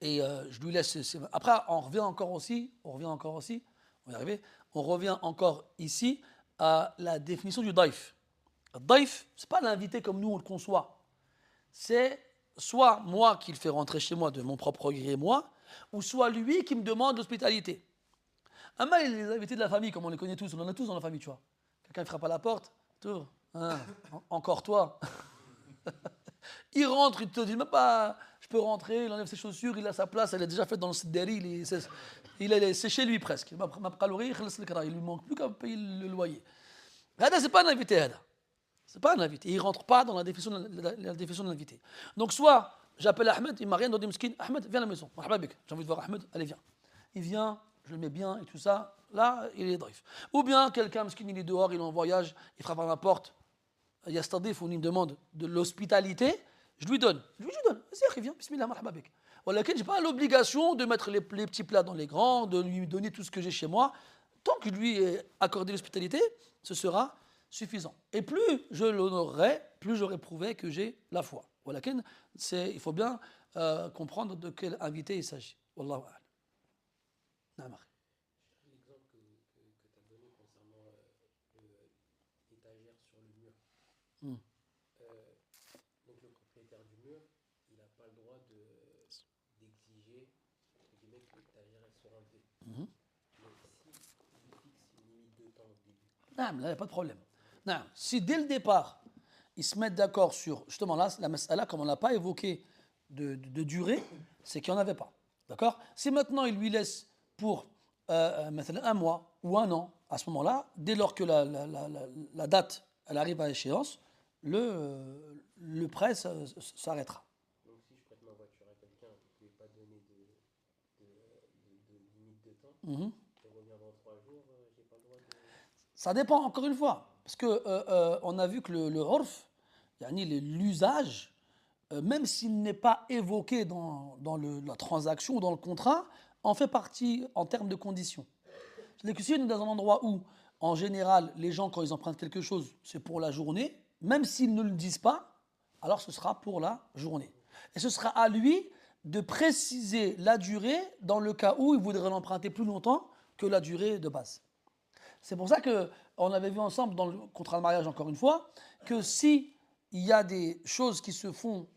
et je lui laisse. Après, on revient encore ici à la définition du daif. Le daif, ce n'est pas l'invité comme nous on le conçoit. C'est soit moi qui le fais rentrer chez moi de mon propre gré, moi, ou soit lui qui me demande l'hospitalité. Les invités de la famille, comme on les connaît tous, on en a tous dans la famille, tu vois. Quelqu'un frappe à la porte, tour, hein, encore toi. Il rentre, il te dit même pas, je peux rentrer, il enlève ses chaussures, il a sa place, elle est déjà faite dans le sideri, c'est chez lui presque. Il lui manque plus qu'à payer le loyer. Hada, c'est pas un invité, c'est pas un invité. Il rentre pas dans la définition de l'invité. Donc soit j'appelle Ahmed, il m'a rien donné, Ahmed, viens à la maison. J'ai envie de voir Ahmed, allez viens. Il vient, je le mets bien et tout ça, là, il est daif. Ou bien quelqu'un, miskin, il est dehors, il est en voyage, il frappe à ma porte, Yastadif, on lui demande de l'hospitalité, je lui donne. Vas-y, viens, bismillah, marhaba bik. Voilà, je n'ai pas l'obligation de mettre les petits plats dans les grands, de lui donner tout ce que j'ai chez moi. Tant que je lui ai accordé l'hospitalité, ce sera suffisant. Et plus je l'honorerai, plus j'aurai prouvé que j'ai la foi. Voilà, il faut bien comprendre de quel invité il s'agit. Wallahu a'lam. Naam. L'exemple que tu as donné concernant l'étagère sur le mur. Hmm. Donc le propriétaire du mur, il n'a pas le droit d'exiger entre guillemets, que l'étagère elle soit enlevée. Mhm. Mais si il fixe une limite de temps au début. Non, là, il n'y a pas de problème. Non, si dès le départ, ils se mettent d'accord sur, justement là, la mas'ala, comme on n'a pas évoqué de durée, c'est qu'il n'y en avait pas. D'accord? Si maintenant il lui laisse pour maintenant un mois ou un an, à ce moment-là, dès lors que la date elle arrive à échéance, le prêt s'arrêtera. Donc si je prête ma voiture à quelqu'un qui ne peut pas donner de limite de temps, Mhm. et revenir dans 3 jours, j'ai pas le droit de... Ça dépend encore une fois, parce que on a vu que le urf, yani l'usage, même s'il n'est pas évoqué dans la transaction ou dans le contrat, en fait partie en termes de conditions. C'est-à-dire que si on est dans un endroit où, en général, les gens, quand ils empruntent quelque chose, c'est pour la journée, même s'ils ne le disent pas, alors ce sera pour la journée. Et ce sera à lui de préciser la durée dans le cas où il voudrait l'emprunter plus longtemps que la durée de base. C'est pour ça qu'on avait vu ensemble dans le contrat de mariage, encore une fois, que si il y a des choses qui se font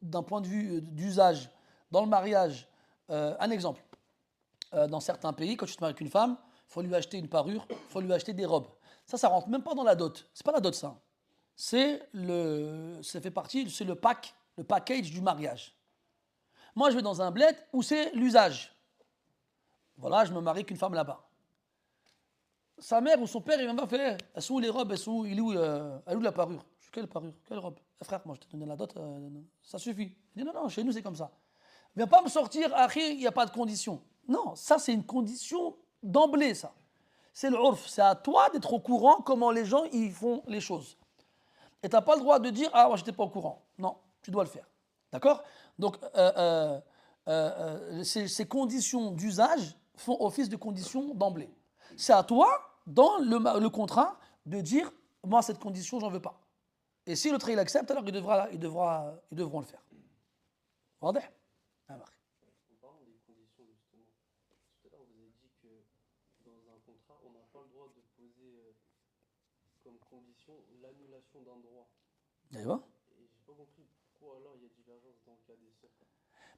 d'un point de vue d'usage dans le mariage, un exemple, dans certains pays, quand tu te maries avec une femme, il faut lui acheter une parure, il faut lui acheter des robes. Ça rentre même pas dans la dot. C'est pas la dot, ça. Ça fait partie, c'est le package du mariage. Moi, je vais dans un bled où c'est l'usage. Voilà, je me marie avec une femme là-bas. Sa mère ou son père, il va me faire, elles sont où les robes, elle est où la parure? Je dis, quelle parure? Quelle robe? Frère, moi je t'ai donné la dot, ça suffit. Il dit, non, chez nous c'est comme ça. Viens pas me sortir, il n'y a pas de condition. Non, ça c'est une condition d'emblée, ça. C'est le urf, c'est à toi d'être au courant comment les gens ils font les choses. Et tu n'as pas le droit de dire, ah, moi j'étais pas au courant. Non, tu dois le faire. D'accord? Donc, ces conditions d'usage font office de conditions d'emblée. C'est à toi, dans le contrat, de dire, moi, cette condition, j'en veux pas. Et si l'autre, il accepte, alors ils devront le faire. واضح؟ En parlant des conditions, justement, tout à l'heure, vous avez dit que dans un contrat, on n'a pas le droit de poser comme condition l'annulation d'un droit. D'accord? Et j'ai pas compris pourquoi alors il y a divergence dans le cas des sœurs.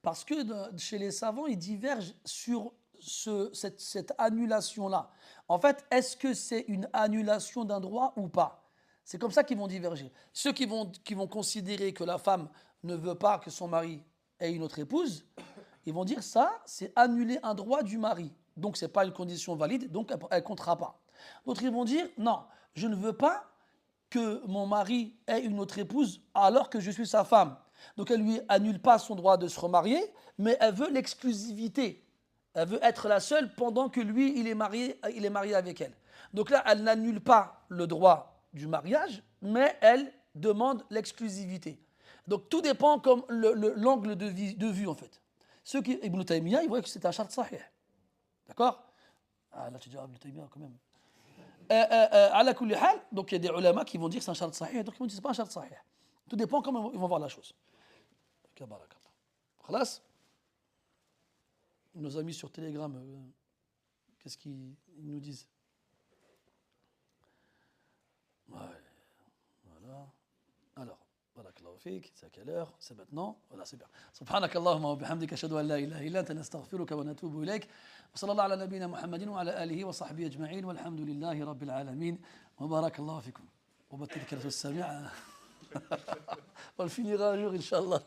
Parce que chez les savants, ils divergent sur cette annulation-là. En fait, est-ce que c'est une annulation d'un droit ou pas? C'est comme ça qu'ils vont diverger. Ceux qui vont considérer que la femme ne veut pas que son mari ait une autre épouse, ils vont dire ça, c'est annuler un droit du mari. Donc, ce n'est pas une condition valide, donc elle ne comptera pas. D'autres, ils vont dire non, je ne veux pas que mon mari ait une autre épouse alors que je suis sa femme. Donc elle lui annule pas son droit de se remarier, mais elle veut l'exclusivité. Elle veut être la seule pendant que lui, il est marié avec elle. Donc là, elle n'annule pas le droit du mariage, mais elle demande l'exclusivité. Donc tout dépend comme l'angle de vue en fait. Ceux qui, Ibn Taymiyyah, ils voient que c'est un shart sahih. D'accord? Ah là tu dis, Ibn Taymiyyah quand même. Ala kulli hal, donc il y a des ulama qui vont dire que c'est un shart sahih, donc ils vont dire que c'est pas un shart sahih. Tout dépend comment ils vont voir la chose. Khalas. Nos amis sur Telegram, qu'est-ce qu'ils nous disent? Ouais, voilà. Alors, barakallahu fik, c'est à quelle heure? C'est maintenant? Voilà, c'est bien. Subhanak Allahumma wa bihamdika ashhadu an la ilaha illa anta nastaghfiruka wa natubu ilayk. Wa sallallahu ala nabiyyina Muhammadin wa ala alihi wa sahbihi ajma'in walhamdulillahi rabbil alamin. Wa barakallahu fikum. Wa batilka as-sami'a. On le finira un jour, Inch'Allah.